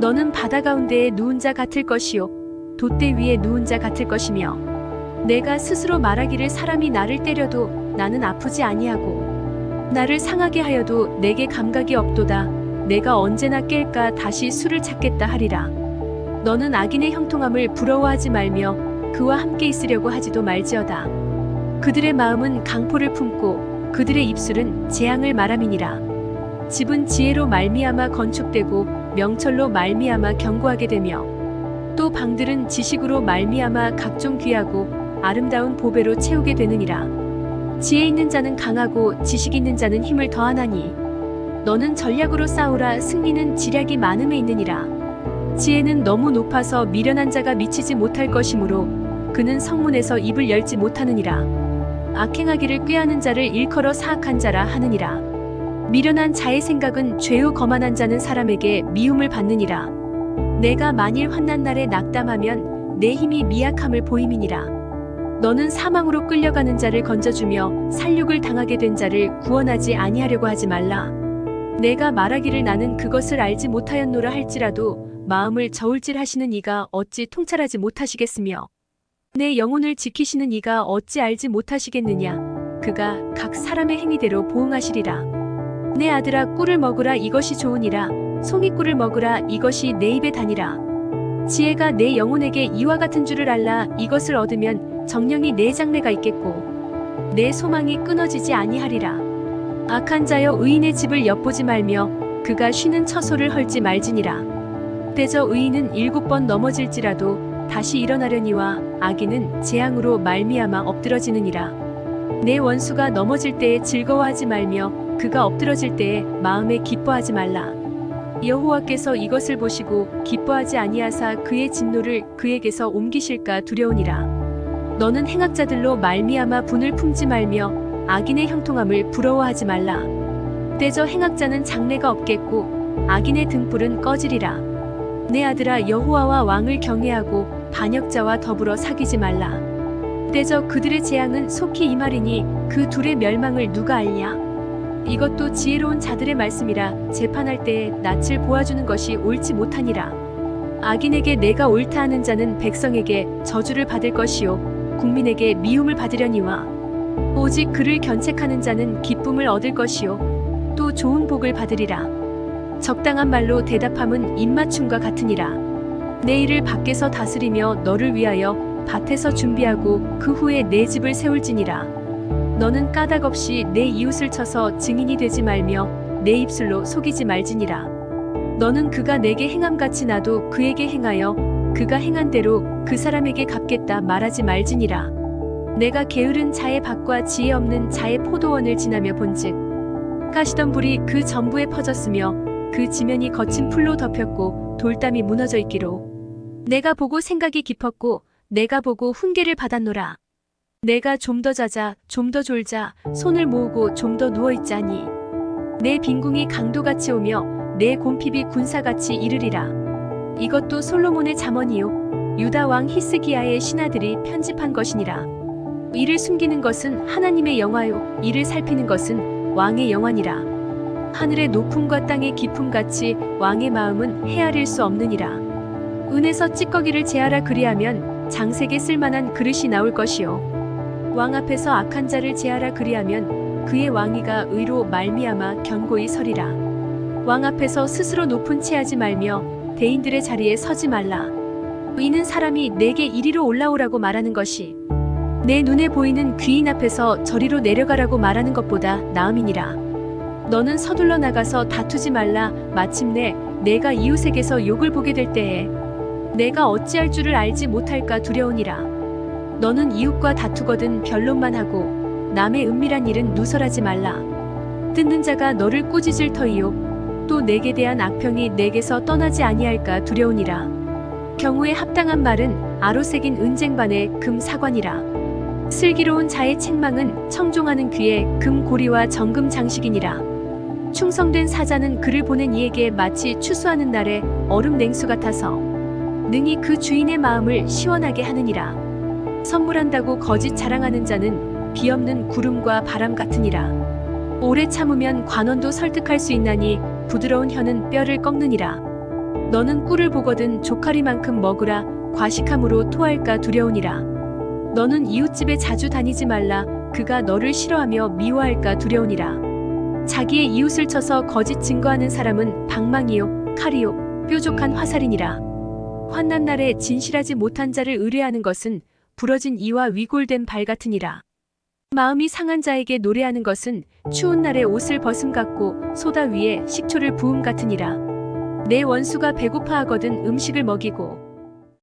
너는 바다 가운데에 누운 자 같을 것이요 돛대 위에 누운 자 같을 것이며 내가 스스로 말하기를 사람이 나를 때려도 나는 아프지 아니하고 나를 상하게 하여도 내게 감각이 없도다. 내가 언제나 깰까 다시 술을 찾겠다 하리라. 너는 악인의 형통함을 부러워하지 말며 그와 함께 있으려고 하지도 말지어다. 그들의 마음은 강포를 품고 그들의 입술은 재앙을 말함이니라. 집은 지혜로 말미암아 건축되고 명철로 말미암아 견고하게 되며 또 방들은 지식으로 말미암아 각종 귀하고 아름다운 보배로 채우게 되느니라. 지혜 있는 자는 강하고 지식 있는 자는 힘을 더하나니 너는 전략으로 싸우라. 승리는 지략이 많음에 있느니라. 지혜는 너무 높아서 미련한 자가 미치지 못할 것이므로 그는 성문에서 입을 열지 못하느니라. 악행하기를 꾀하는 자를 일컬어 사악한 자라 하느니라. 미련한 자의 생각은 죄요 거만한 자는 사람에게 미움을 받느니라. 내가 만일 환난 날에 낙담하면 내 힘이 미약함을 보임이니라. 너는 사망으로 끌려가는 자를 건져주며 살육을 당하게 된 자를 구원하지 아니하려고 하지 말라. 내가 말하기를 나는 그것을 알지 못하였노라 할지라도 마음을 저울질하시는 이가 어찌 통찰하지 못하시겠으며 내 영혼을 지키시는 이가 어찌 알지 못하시겠느냐. 그가 각 사람의 행위대로 보응하시리라. 내 아들아, 꿀을 먹으라. 이것이 좋으니라. 송이꿀을 먹으라. 이것이 내 입에 다니라. 지혜가 내 영혼에게 이와 같은 줄을 알라. 이것을 얻으면 정령이 내 장래가 있겠고 내 소망이 끊어지지 아니하리라. 악한 자여, 의인의 집을 엿보지 말며 그가 쉬는 처소를 헐지 말지니라. 때저 의인은 7번 넘어질지라도 다시 일어나려니와 악인은 재앙으로 말미암아 엎드러지느니라. 내 원수가 넘어질 때에 즐거워하지 말며 그가 엎드러질 때에 마음에 기뻐하지 말라. 여호와께서 이것을 보시고 기뻐하지 아니하사 그의 진노를 그에게서 옮기실까 두려우니라. 너는 행악자들로 말미암아 분을 품지 말며 악인의 형통함을 부러워하지 말라. 때저 행악자는 장래가 없겠고 악인의 등불은 꺼지리라. 내 아들아, 여호와와 왕을 경외하고 반역자와 더불어 사귀지 말라. 때저 그들의 재앙은 속히 임하리니 그 둘의 멸망을 누가 알랴. 이것도 지혜로운 자들의 말씀이라. 재판할 때에 낯을 보아주는 것이 옳지 못하니라. 악인에게 내가 옳다 하는 자는 백성에게 저주를 받을 것이요 국민에게 미움을 받으려니와 오직 그를 견책하는 자는 기쁨을 얻을 것이요 또 좋은 복을 받으리라. 적당한 말로 대답함은 입맞춤과 같으니라. 내 일을 밖에서 다스리며 너를 위하여 밭에서 준비하고 그 후에 내 집을 세울지니라. 너는 까닭 없이 내 이웃을 쳐서 증인이 되지 말며 내 입술로 속이지 말지니라. 너는 그가 내게 행함같이 나도 그에게 행하여 그가 행한 대로 그 사람에게 갚겠다 말하지 말지니라. 내가 게으른 자의 밭과 지혜 없는 자의 포도원을 지나며 본즉 가시던 불이 그 전부에 퍼졌으며 그 지면이 거친 풀로 덮였고 돌담이 무너져 있기로 내가 보고 생각이 깊었고 내가 보고 훈계를 받았노라. 내가 좀 더 자자 좀 더 졸자 손을 모으고 좀 더 누워있자니 내 빈궁이 강도같이 오며 내 곰핍이 군사같이 이르리라. 이것도 솔로몬의 잠언이요 유다 왕 히스기야의 신하들이 편집한 것이니라. 이를 숨기는 것은 하나님의 영화요 이를 살피는 것은 왕의 영화니라. 하늘의 높음과 땅의 깊음같이 왕의 마음은 헤아릴 수 없느니라. 은에서 찌꺼기를 제하라 그리하면 장색에 쓸만한 그릇이 나올 것이요 왕 앞에서 악한 자를 제하라 그리하면 그의 왕위가 의로 말미암아 견고히 서리라. 왕 앞에서 스스로 높은 체하지 말며 대인들의 자리에 서지 말라. 이는 사람이 내게 이리로 올라오라고 말하는 것이 내 눈에 보이는 귀인 앞에서 저리로 내려가라고 말하는 것보다 나음이니라. 너는 서둘러 나가서 다투지 말라. 마침내 내가 이웃에게서 욕을 보게 될 때에 내가 어찌할 줄을 알지 못할까 두려우니라. 너는 이웃과 다투거든 변론만 하고 남의 은밀한 일은 누설하지 말라. 듣는 자가 너를 꾸짖을 터이요 또 내게 대한 악평이 내게서 떠나지 아니할까 두려우니라. 경우에 합당한 말은 아로새긴 은쟁반의 금 사관이라. 슬기로운 자의 책망은 청종하는 귀에 금 고리와 정금 장식이니라. 충성된 사자는 그를 보낸 이에게 마치 추수하는 날에 얼음 냉수 같아서 능히 그 주인의 마음을 시원하게 하느니라. 선물한다고 거짓 자랑하는 자는 비없는 구름과 바람 같으니라. 오래 참으면 관원도 설득할 수 있나니 부드러운 혀는 뼈를 꺾느니라. 너는 꿀을 보거든 조카리만큼 먹으라. 과식함으로 토할까 두려우니라. 너는 이웃집에 자주 다니지 말라. 그가 너를 싫어하며 미워할까 두려우니라. 자기의 이웃을 쳐서 거짓 증거하는 사람은 방망이요 칼이요 뾰족한 화살이니라. 환난 날에 진실하지 못한 자를 의뢰하는 것은 부러진 이와 위골된 발 같으니라. 마음이 상한 자에게 노래하는 것은 추운 날에 옷을 벗음 같고 소다 위에 식초를 부음 같으니라. 내 원수가 배고파하거든 음식을 먹이고